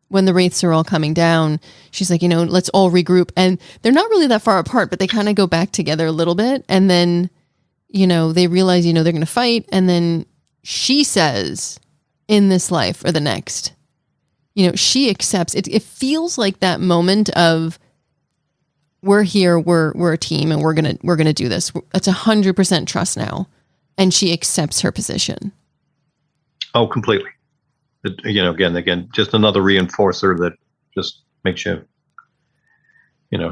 wraiths are all coming down, she's like, let's all regroup. And they're not really that far apart, but they kind of go back together a little bit. And then, they realize, they're going to fight. And then she says, in this life or the next, she accepts it. It feels like that moment of, we're here, we're a team, and we're gonna do this. It's 100% trust now, and she accepts her position. Oh, completely. Again, just another reinforcer that just makes you,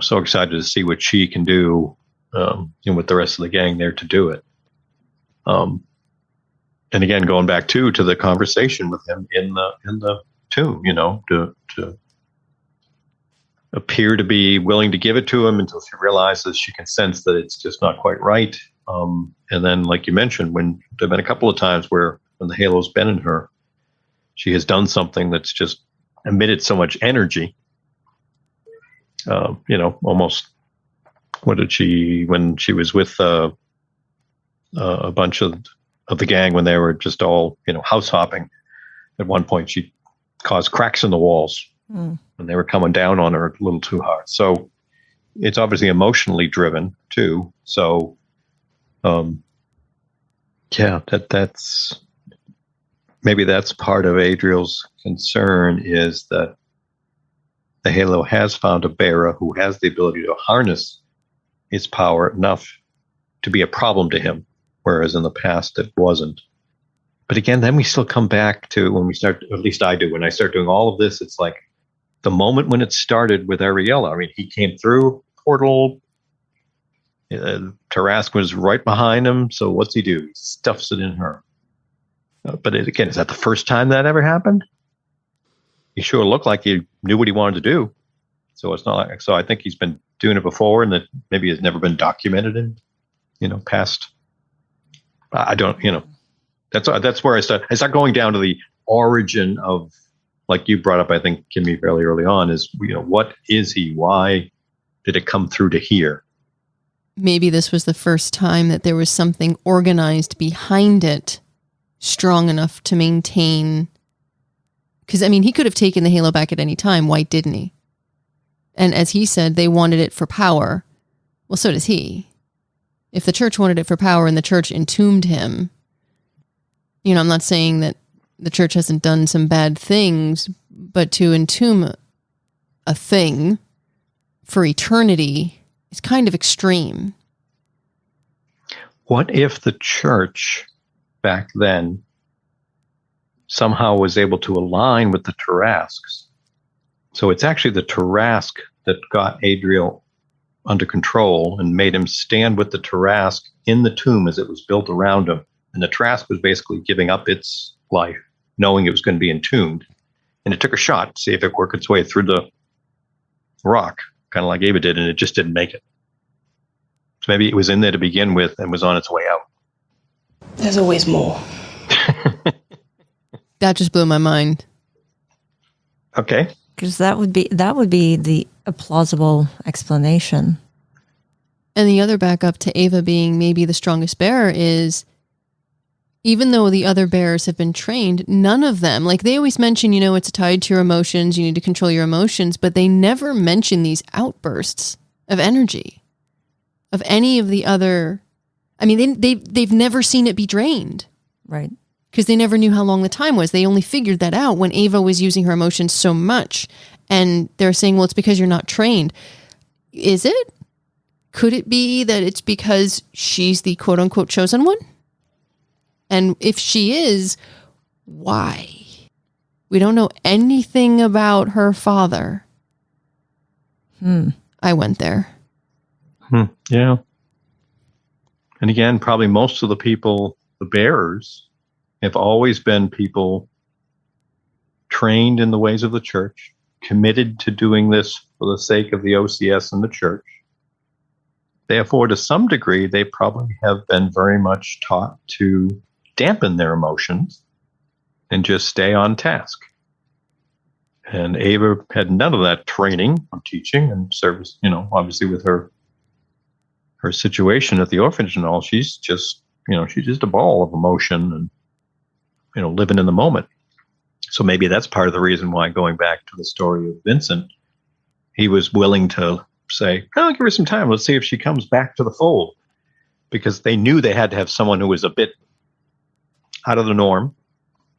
so excited to see what she can do, with the rest of the gang there to do it. And again, going back to the conversation with him in the tomb, to appear to be willing to give it to him until she realizes she can sense that it's just not quite right. And then, like you mentioned, when there have been a couple of times where when the halo's been in her, she has done something that's just emitted so much energy. Almost, what did she, when she was with a bunch of the gang, when they were just all, house hopping, at one point she caused cracks in the walls. And they were coming down on her a little too hard. So it's obviously emotionally driven too. So, that's maybe that's part of Adriel's concern, is that the halo has found a bearer who has the ability to harness its power enough to be a problem to him, whereas in the past it wasn't. But again, then we still come back to when we start, at least I do, when I start doing all of this, it's like, the moment when it started with Ariella, I mean, he came through portal. Tarask was right behind him. So what's he do? He stuffs it in her. But again, is that the first time that ever happened? He sure looked like he knew what he wanted to do. So it's not like, so I think he's been doing it before, and that maybe has never been documented in, past. I don't, that's where I start going down to the origin of, like you brought up, I think, Kimmy, fairly early on, is, what is he? Why did it come through to here? maybe this was the first time that there was something organized behind it strong enough to maintain. Because, I mean, he could have taken the halo back at any time. Why didn't he? And as he said, they wanted it for power. Well, so does he. If the church wanted it for power and the church entombed him, you know, I'm not saying that the church hasn't done some bad things, but to entomb a thing for eternity is kind of extreme. What if the church back then somehow was able to align with the Tarasques? So it's actually the Tarasque that got Adriel under control and made him stand with the Tarasque in the tomb as it was built around him. And the Tarasque was basically giving up its life, knowing it was going to be entombed. And it took a shot to see if it worked its way through the rock, kind of like Ava did, and it just didn't make it. So maybe it was in there to begin with and was on its way out. There's always more. That just blew my mind. Okay. Because that would be a plausible explanation. And the other backup to Ava being maybe the strongest bearer is, even though the other bearers have been trained, none of them, like they always mention, you know, it's tied to your emotions, you need to control your emotions, but they never mention these outbursts of energy of any of the other. I mean, they've never seen it be drained. Right. Because they never knew how long the time was. They only figured that out when Ava was using her emotions so much. And they're saying, well, it's because you're not trained. Is it? Could it be that it's because she's the quote unquote chosen one? And if she is, why? We don't know anything about her father. I went there. Yeah. And again, probably most of the people, the bearers, have always been people trained in the ways of the church, committed to doing this for the sake of the OCS and the church. Therefore, to some degree, they probably have been very much taught to dampen their emotions and just stay on task. And Ava had none of that training or teaching and service, you know, obviously with her situation at the orphanage and all, she's just a ball of emotion and, you know, living in the moment. So maybe that's part of the reason why, going back to the story of Vincent, he was willing to say, oh, give her some time. Let's see if she comes back to the fold. Because they knew they had to have someone who was a bit out of the norm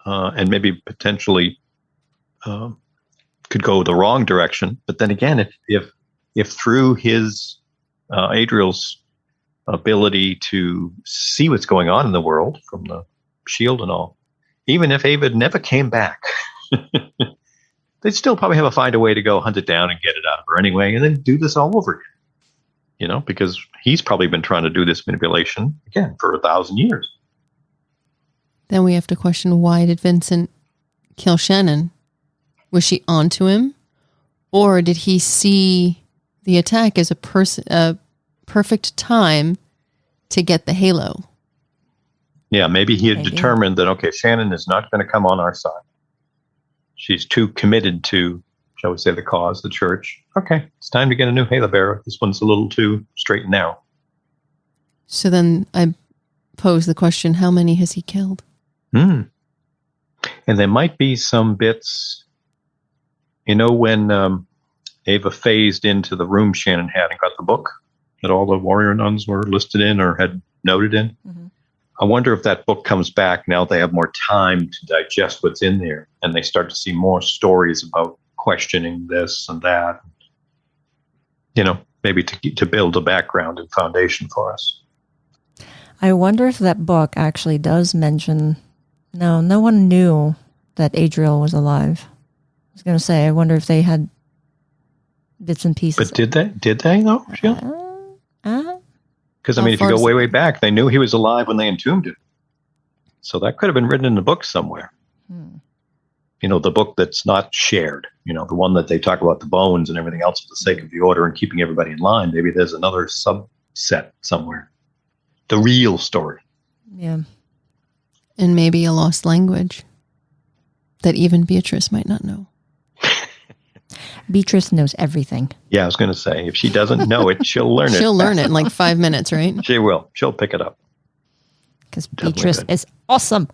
and maybe potentially could go the wrong direction. But then again, if through his Adriel's ability to see what's going on in the world from the shield and all, even if Ava never came back, they'd still probably have to find a way to go hunt it down and get it out of her anyway, and then do this all over again. You know, because he's probably been trying to do this manipulation again for 1,000 years. Then we have to question, why did Vincent kill Shannon? Was she onto him? Or did he see the attack as a perfect time to get the halo? Yeah, maybe he had determined that, okay, Shannon is not going to come on our side. She's too committed to, shall we say, the cause, the church. Okay, it's time to get a new halo bearer. This one's a little too straight and narrow. So then I pose the question, how many has he killed? And there might be some bits, you know, when Ava phased into the room Shannon had and got the book that all the warrior nuns were listed in or had noted in. Mm-hmm. I wonder if that book comes back now they have more time to digest what's in there and they start to see more stories about questioning this and that, you know, maybe to build a background and foundation for us. I wonder if that book actually does mention, no one knew that Adriel was alive. I was going to say, I wonder if they had bits and pieces. But did they though, Sheila? Because, I mean, if you go way back, they knew he was alive when they entombed him. So that could have been written in a book somewhere. You know, the book that's not shared, you know, the one that they talk about the bones and everything else for the sake of the order and keeping everybody in line. Maybe there's another subset somewhere. The real story. Yeah. And maybe a lost language that even Beatrice might not know. Beatrice knows everything. Yeah, I was going to say, if she doesn't know it, she'll learn it. She'll learn it in like 5 minutes, right? She will. She'll pick it up. Because Definitely Beatrice good. is awesome.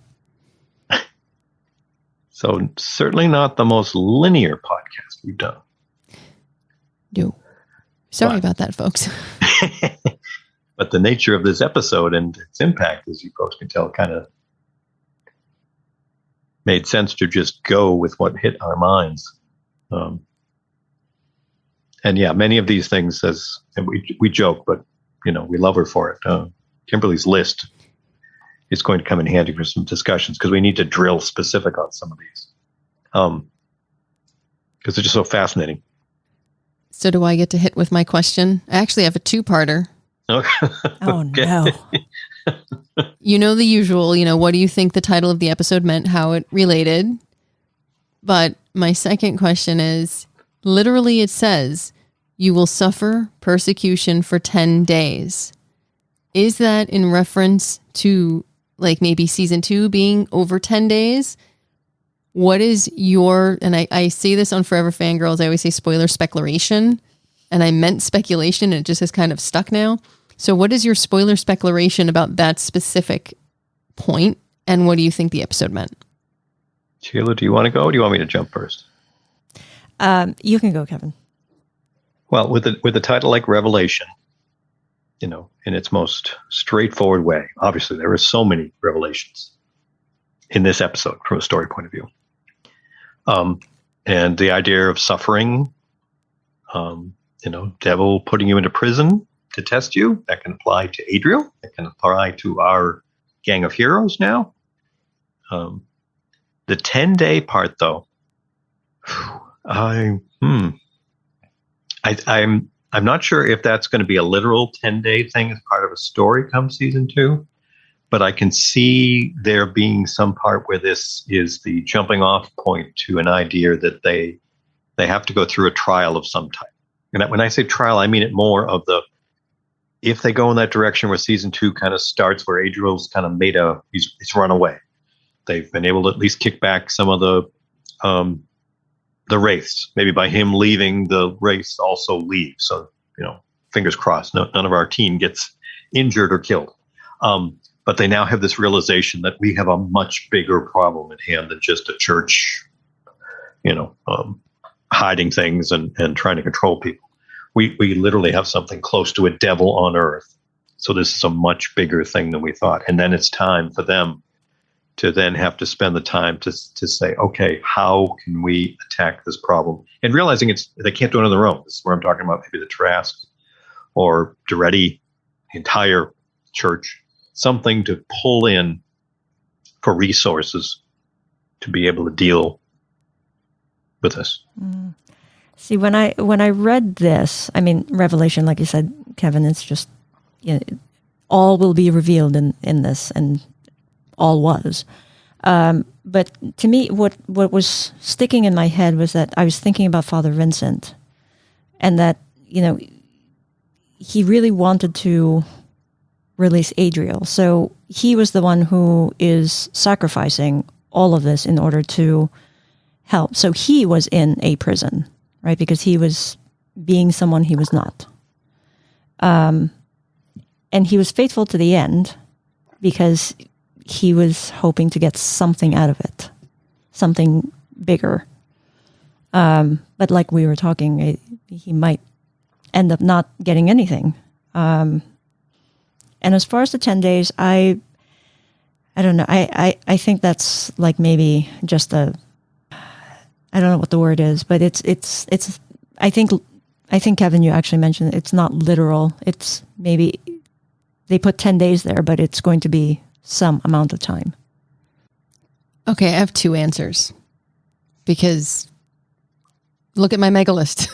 So certainly not the most linear podcast we've done. No. Sorry But- about that, folks. But the nature of this episode and its impact, as you folks can tell, kind of made sense to just go with what hit our minds. And yeah, many of these things, and we joke, but we love her for it. Kimberly's list is going to come in handy for some discussions because we need to drill specific on some of these, because they're just so fascinating. So do I get to hit with my question? I actually have a two-parter. Okay. Oh, no. You know the usual, what do you think the title of the episode meant, how it related? But my second question is, literally it says, you will suffer persecution for 10 days. Is that in reference to like maybe season 2 being over 10 days? What is your, and I say this on Forever Fangirls, I always say spoiler speculation, and I meant speculation, and it just has kind of stuck now. So what is your spoiler speculation about that specific point, and what do you think the episode meant? Sheila, do you want to go or do you want me to jump first? You can go, Kevin. Well, with the title like Revelation, in its most straightforward way, obviously there are so many revelations in this episode from a story point of view. And the idea of suffering, devil putting you into prison to test you, that can apply to Adriel. That can apply to our gang of heroes now. The 10-day part, though, I'm not sure if that's going to be a literal 10-day thing as part of a story come season 2, but I can see there being some part where this is the jumping off point to an idea that they have to go through a trial of some type. And when I say trial, I mean it more of if they go in that direction where season 2 kind of starts, where Adriel's kind of he's run away. They've been able to at least kick back some of the wraiths. Maybe by him leaving, the wraiths also leave. So, fingers crossed, none of our team gets injured or killed. But they now have this realization that we have a much bigger problem at hand than just a church, hiding things and trying to control people. We literally have something close to a devil on earth. So this is a much bigger thing than we thought. And then it's time for them to then have to spend the time to say, okay, how can we attack this problem? And realizing they can't do it on their own. This is where I'm talking about maybe the Trask or Duretti, the entire church, something to pull in for resources to be able to deal with this. See, when I read this, I mean, Revelation, like you said, Kevin, it's just all will be revealed in this, and all was. But to me, what was sticking in my head was that I was thinking about Father Vincent, and that he really wanted to release Adriel, so he was the one who is sacrificing all of this in order to help. So he was in a prison. Right, because he was being someone he was not. And he was faithful to the end because he was hoping to get something out of it, something bigger. But like we were talking, he might end up not getting anything. And as far as the 10 days, I don't know. I think that's like maybe just I don't know what the word is, but it's. I think Kevin, you actually mentioned it's not literal. It's maybe they put 10 days there, but it's going to be some amount of time. Okay, I have 2 answers because look at my mega list.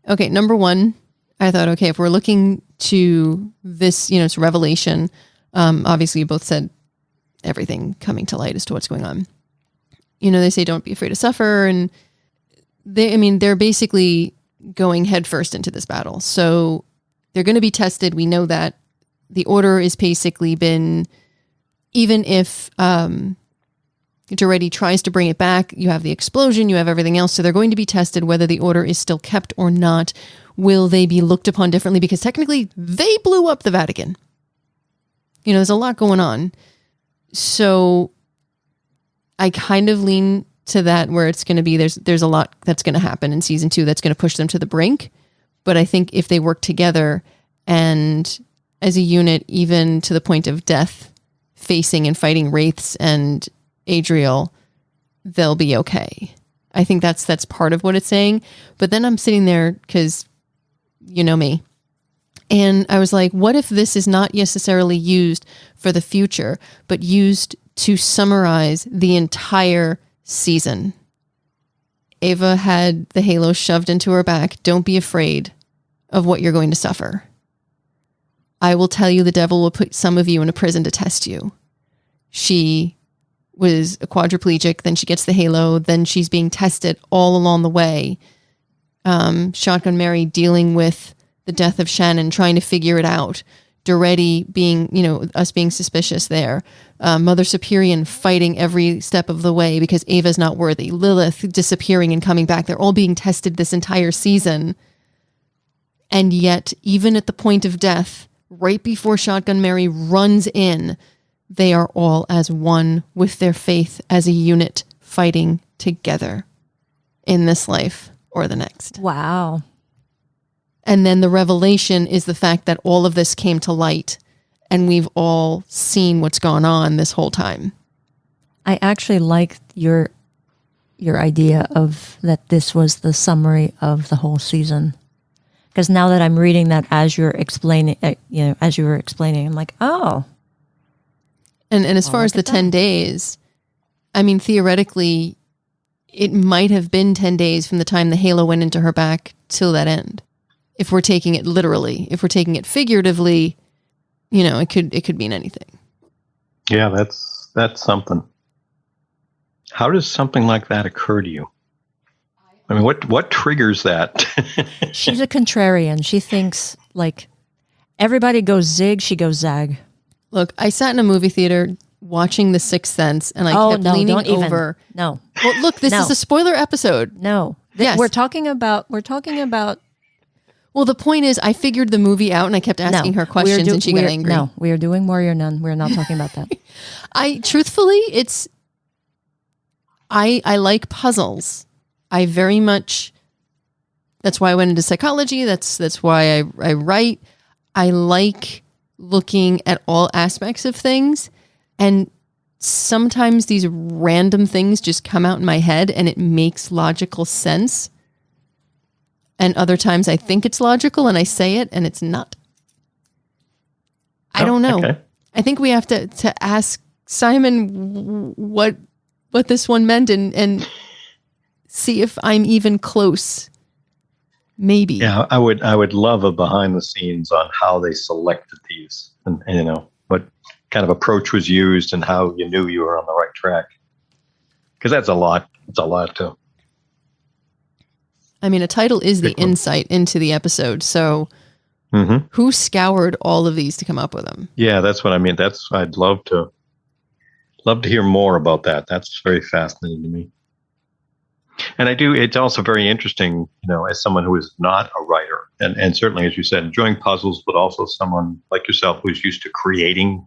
Okay, number 1, I thought, okay, if we're looking to this, it's Revelation. Obviously, you both said everything coming to light as to what's going on. They say don't be afraid to suffer, and they're basically going headfirst into this battle. So they're going to be tested. We know that the order is basically been, even if Duretti tries to bring it back. You have the explosion, you have everything else. So they're going to be tested whether the order is still kept or not. Will they be looked upon differently? Because technically they blew up the Vatican. There's a lot going on. So I kind of lean to that where it's going to be, there's a lot that's going to happen in season 2 that's going to push them to the brink. But I think if they work together and as a unit, even to the point of death, facing and fighting Wraiths and Adriel, they'll be okay. I think that's part of what it's saying. But then I'm sitting there because you know me. And I was like, what if this is not necessarily used for the future, but used to summarize the entire season? Ava had the halo shoved into her back. Don't be afraid of what you're going to suffer. I will tell you the devil will put some of you in a prison to test you. She was a quadriplegic, then she gets the halo, then she's being tested all along the way. Shotgun Mary dealing with the death of Shannon, trying to figure it out. Duretti being, us being suspicious there. Mother Superior fighting every step of the way because Ava's not worthy. Lilith disappearing and coming back. They're all being tested this entire season. And yet, even at the point of death, right before Shotgun Mary runs in, they are all as one with their faith as a unit fighting together in this life or the next. Wow. And then the revelation is the fact that all of this came to light and we've all seen what's gone on this whole time. I actually like your idea of that this was the summary of the whole season. Because now that I'm reading that as you're explaining, as you were explaining, I'm like, oh. And as far as the 10 days, I mean, theoretically, it might have been 10 days from the time the halo went into her back till that end. If we're taking it literally, if we're taking it figuratively, it could mean anything. Yeah, that's something. How does something like that occur to you? I mean, what triggers that? She's a contrarian. She thinks like everybody goes zig, she goes zag. Look, I sat in a movie theater watching The Sixth Sense, and I kept leaning over. No. Well, look, this is a spoiler episode. No. Yes. We're talking about. Well, the point is, I figured the movie out, and I kept asking her questions, and she got angry. No, we are doing Warrior Nun. We're not talking about that. Truthfully, I like puzzles. I very much. That's why I went into psychology. That's why I write. I like looking at all aspects of things, and sometimes these random things just come out in my head, and it makes logical sense. And other times I think it's logical and I say it and it's not. I don't know. Okay. I think we have to ask Simon what this one meant and see if I'm even close. Maybe. Yeah, I would love a behind the scenes on how they selected these and what kind of approach was used and how you knew you were on the right track. Because that's a lot. It's a lot too. I mean, a title is the insight into the episode. So who scoured all of these to come up with them? Yeah, that's what I mean. I'd love to hear more about that. That's very fascinating to me. And it's also very interesting, as someone who is not a writer and certainly, as you said, enjoying puzzles, but also someone like yourself who's used to creating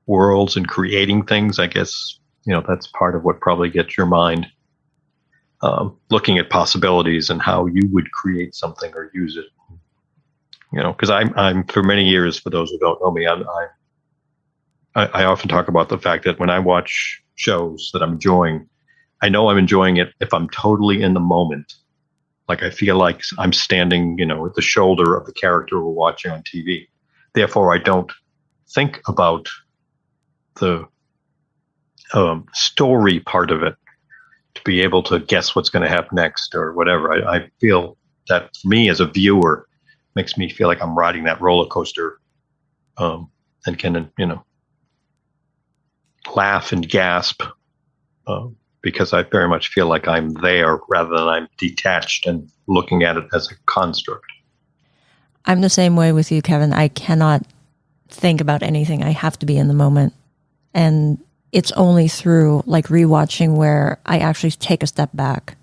worlds and creating things. I guess, that's part of what probably gets your mind looking at possibilities and how you would create something or use it. Because I'm for many years, for those who don't know me, I often talk about the fact that when I watch shows that I'm enjoying, I know I'm enjoying it if I'm totally in the moment. Like I feel like I'm standing, at the shoulder of the character we're watching on TV. Therefore, I don't think about the story part of it to be able to guess what's going to happen next or whatever. I feel that for me as a viewer makes me feel like I'm riding that roller coaster and can, laugh and gasp because I very much feel like I'm there rather than I'm detached and looking at it as a construct. I'm the same way with you, Kevin. I cannot think about anything. I have to be in the moment. And it's only through like rewatching where I actually take a step back.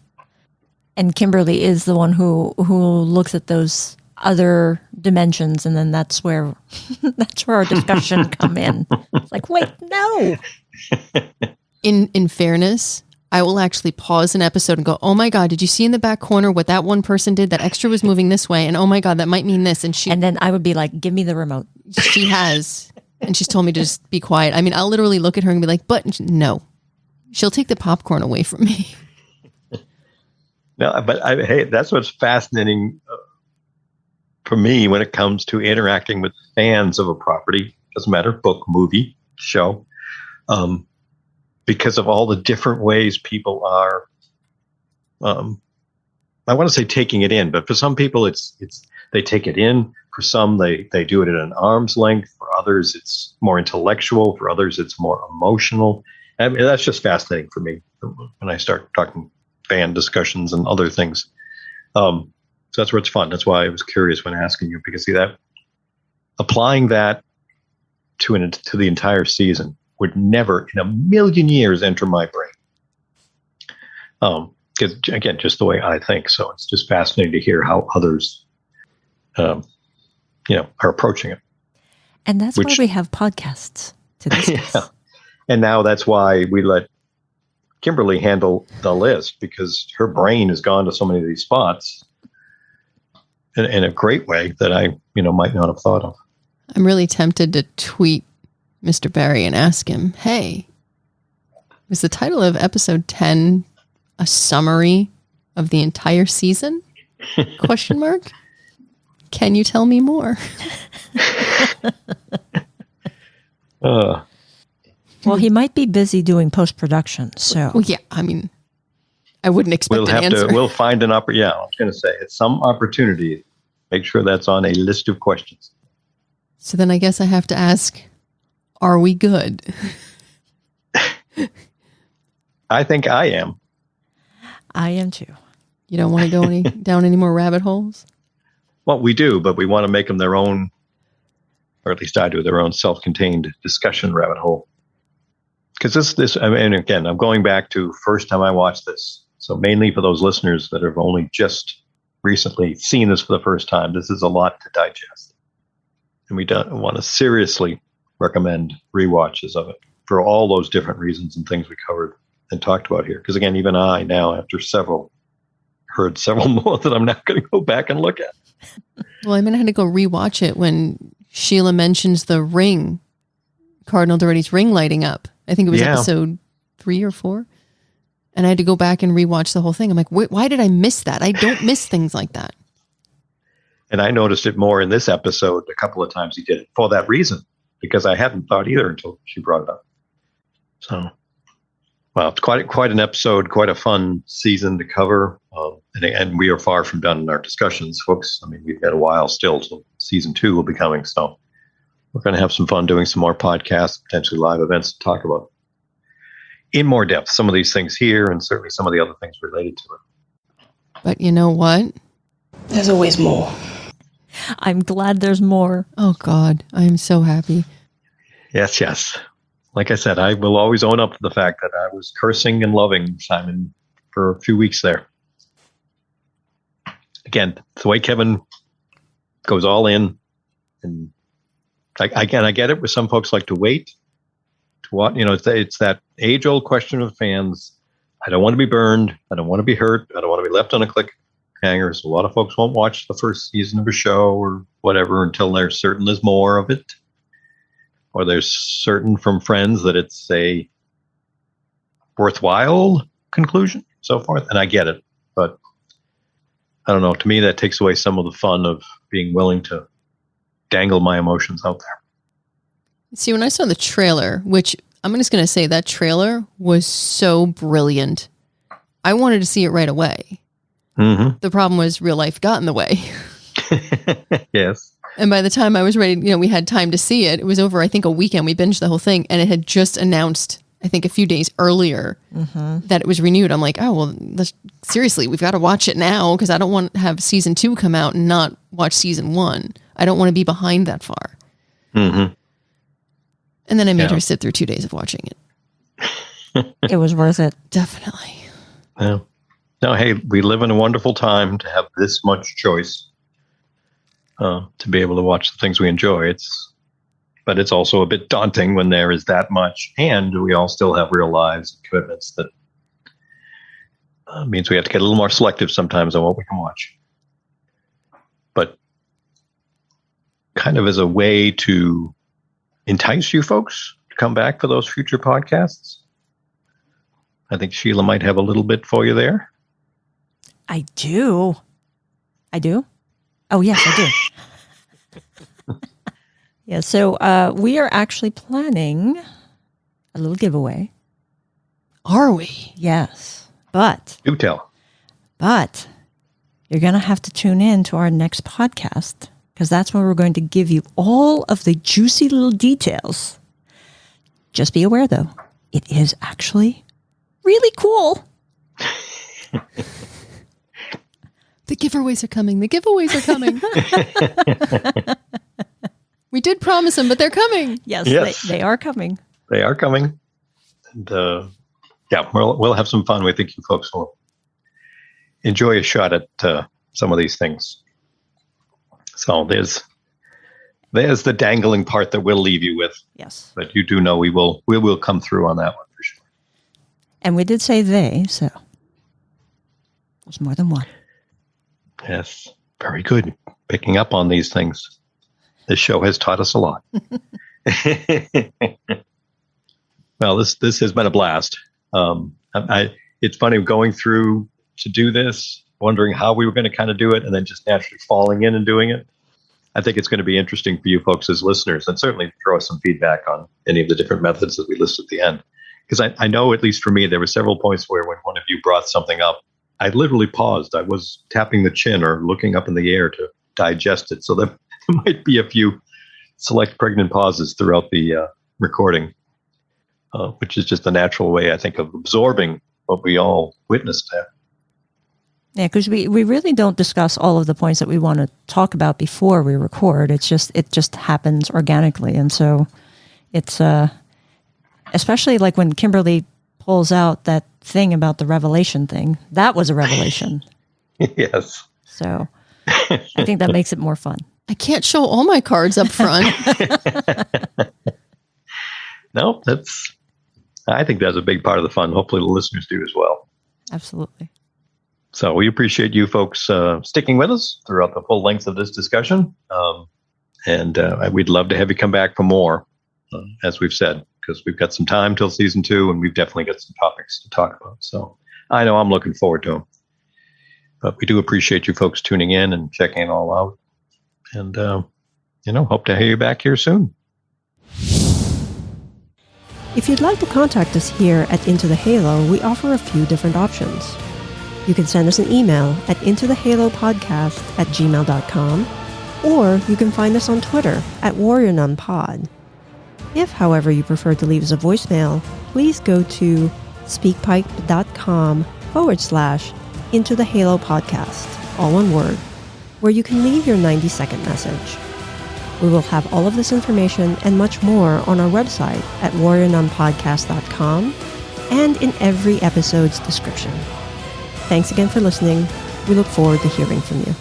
And Kimberly is the one who looks at those other dimensions, and then that's where our discussion come in. It's like, wait, no. In fairness, I will actually pause an episode and go, oh my God, did you see in the back corner what that one person did? That extra was moving this way. And oh my God, that might mean this. And then I would be like, give me the remote. She has. And she's told me to just be quiet. I mean, I'll literally look at her and be like, but no. She'll take the popcorn away from me. No, but hey, that's what's fascinating for me when it comes to interacting with fans of a property. Doesn't matter, book, movie, show. Because of all the different ways people are, I want to say taking it in, but for some people it's they take it in. For some, they do it at an arm's length. For others, it's more intellectual. For others, it's more emotional. I mean, that's just fascinating for me when I start talking fan discussions and other things. So that's where it's fun. That's why I was curious when asking you, because see that applying that to the entire season would never in a million years enter my brain. Because again, just the way I think. So it's just fascinating to hear how others, are approaching it. And that's why we have podcasts to discuss. Yeah. And now that's why we let Kimberly handle the list, because her brain has gone to so many of these spots in a great way that I, might not have thought of. I'm really tempted to tweet Mr. Barry and ask him, hey, was the title of episode 10 a summary of the entire season? ? Can you tell me more? Well, he might be busy doing post-production, so. Well, yeah, I mean, I wouldn't expect an answer. We'll find an opportunity. Yeah, I was going to say, it's some opportunity. Make sure that's on a list of questions. So then I guess I have to ask, are we good? I think I am. I am too. You don't want to go down any more rabbit holes? Well, we do, but we want to make them their own, or at least I do, their own self-contained discussion rabbit hole. Because this, I mean, again, I'm going back to first time I watched this. So mainly for those listeners that have only just recently seen this for the first time, this is a lot to digest. And we don't want to seriously recommend rewatches of it for all those different reasons and things we covered and talked about here. Because again, even I now, after heard several more that I'm not going to go back and look at. Well, I had to go rewatch it when Sheila mentions the ring, Cardinal Doretti's ring lighting up. I think it was episode 3 or 4. And I had to go back and rewatch the whole thing. I'm like, why did I miss that? I don't miss things like that. And I noticed it more in this episode a couple of times he did it for that reason, because I hadn't thought either until she brought it up. So, well, it's quite an episode, quite a fun season to cover. And we are far from done in our discussions, folks. I mean, we've got a while still till season 2 will be coming. So we're going to have some fun doing some more podcasts, potentially live events to talk about in more depth some of these things here, and certainly some of the other things related to it. But you know what? There's always more. I'm glad there's more. Oh, God. I'm so happy. Yes. Like I said, I will always own up to the fact that I was cursing and loving Simon for a few weeks there. Again, the way Kevin goes all in, and I get it. Where some folks like to wait to what it's that age-old question of fans. I don't want to be burned. I don't want to be hurt. I don't want to be left on a cliffhanger. So a lot of folks won't watch the first season of a show or whatever until they're certain there's more of it, or they're certain from friends that it's a worthwhile conclusion, so forth. And I get it, but I don't know. To me, that takes away some of the fun of being willing to dangle my emotions out there. See, when I saw the trailer, which I'm just going to say that trailer was so brilliant, I wanted to see it right away. Mm-hmm. The problem was real life got in the way. Yes. And by the time I was ready, we had time to see it. It was over, I think, a weekend. We binged the whole thing, and it had just announced, I think, a few days earlier that it was renewed. I'm like, oh, well, seriously, we've got to watch it now, because I don't want to have season 2 come out and not watch season 1. I don't want to be behind that far. Mm-hmm. And then I made her sit through 2 days of watching it. It was worth it. Definitely. Yeah. No, hey, we live in a wonderful time to have this much choice, to be able to watch the things we enjoy. But it's also a bit daunting when there is that much, and we all still have real lives and commitments that means we have to get a little more selective sometimes on what we can watch. But kind of as a way to entice you folks to come back for those future podcasts, I think Sheila might have a little bit for you there. I do. Oh, yes, I do. Yeah, so we are actually planning a little giveaway. Are we? Yes, but Do tell. you're going to have to tune in to our next podcast, because that's when we're going to give you all of the juicy little details. Just be aware, though, it is actually really cool. The giveaways are coming. The giveaways are coming. We did promise them, but they're coming. Yes. They are coming. They are coming. And yeah, we'll have some fun. We think you folks will enjoy a shot at some of these things. So there's the dangling part that we'll leave you with. Yes. But you do know we will come through on that one for sure. And we did say they, so there's more than one. Yes. Very good. Picking up on these things. This show has taught us a lot. Well, this has been a blast. It's funny going through to do this, wondering how we were going to kind of do it, and then just naturally falling in and doing it. I think it's going to be interesting for you folks as listeners, and certainly throw us some feedback on any of the different methods that we list at the end. Because I know, at least for me, there were several points where when one of you brought something up, I literally paused. I was tapping the chin or looking up in the air to digest it. So there might be a few select pregnant pauses throughout the recording, which is just the natural way, I think, of absorbing what we all witnessed there. Yeah, because we really don't discuss all of the points that we want to talk about before we record. It just happens organically. And so it's especially like when Kimberly pulls out that thing about the revelation thing. That was a revelation. Yes. So I think that makes it more fun. I can't show all my cards up front. No, I think that's a big part of the fun. Hopefully the listeners do as well. Absolutely. So we appreciate you folks sticking with us throughout the full length of this discussion. And we'd love to have you come back for more, as we've said, because we've got some time till season 2, and we've definitely got some topics to talk about. So I know I'm looking forward to them. But we do appreciate you folks tuning in and checking it all out. And, hope to hear you back here soon. If you'd like to contact us here at Into the Halo, we offer a few different options. You can send us an email at intothehalopodcast@gmail.com, or you can find us on Twitter at WarriorNunPod. If, however, you prefer to leave us a voicemail, please go to speakpipe.com/intothehalopodcast, all one word, where you can leave your 90-second message. We will have all of this information and much more on our website at warriornunpodcast.com and in every episode's description. Thanks again for listening. We look forward to hearing from you.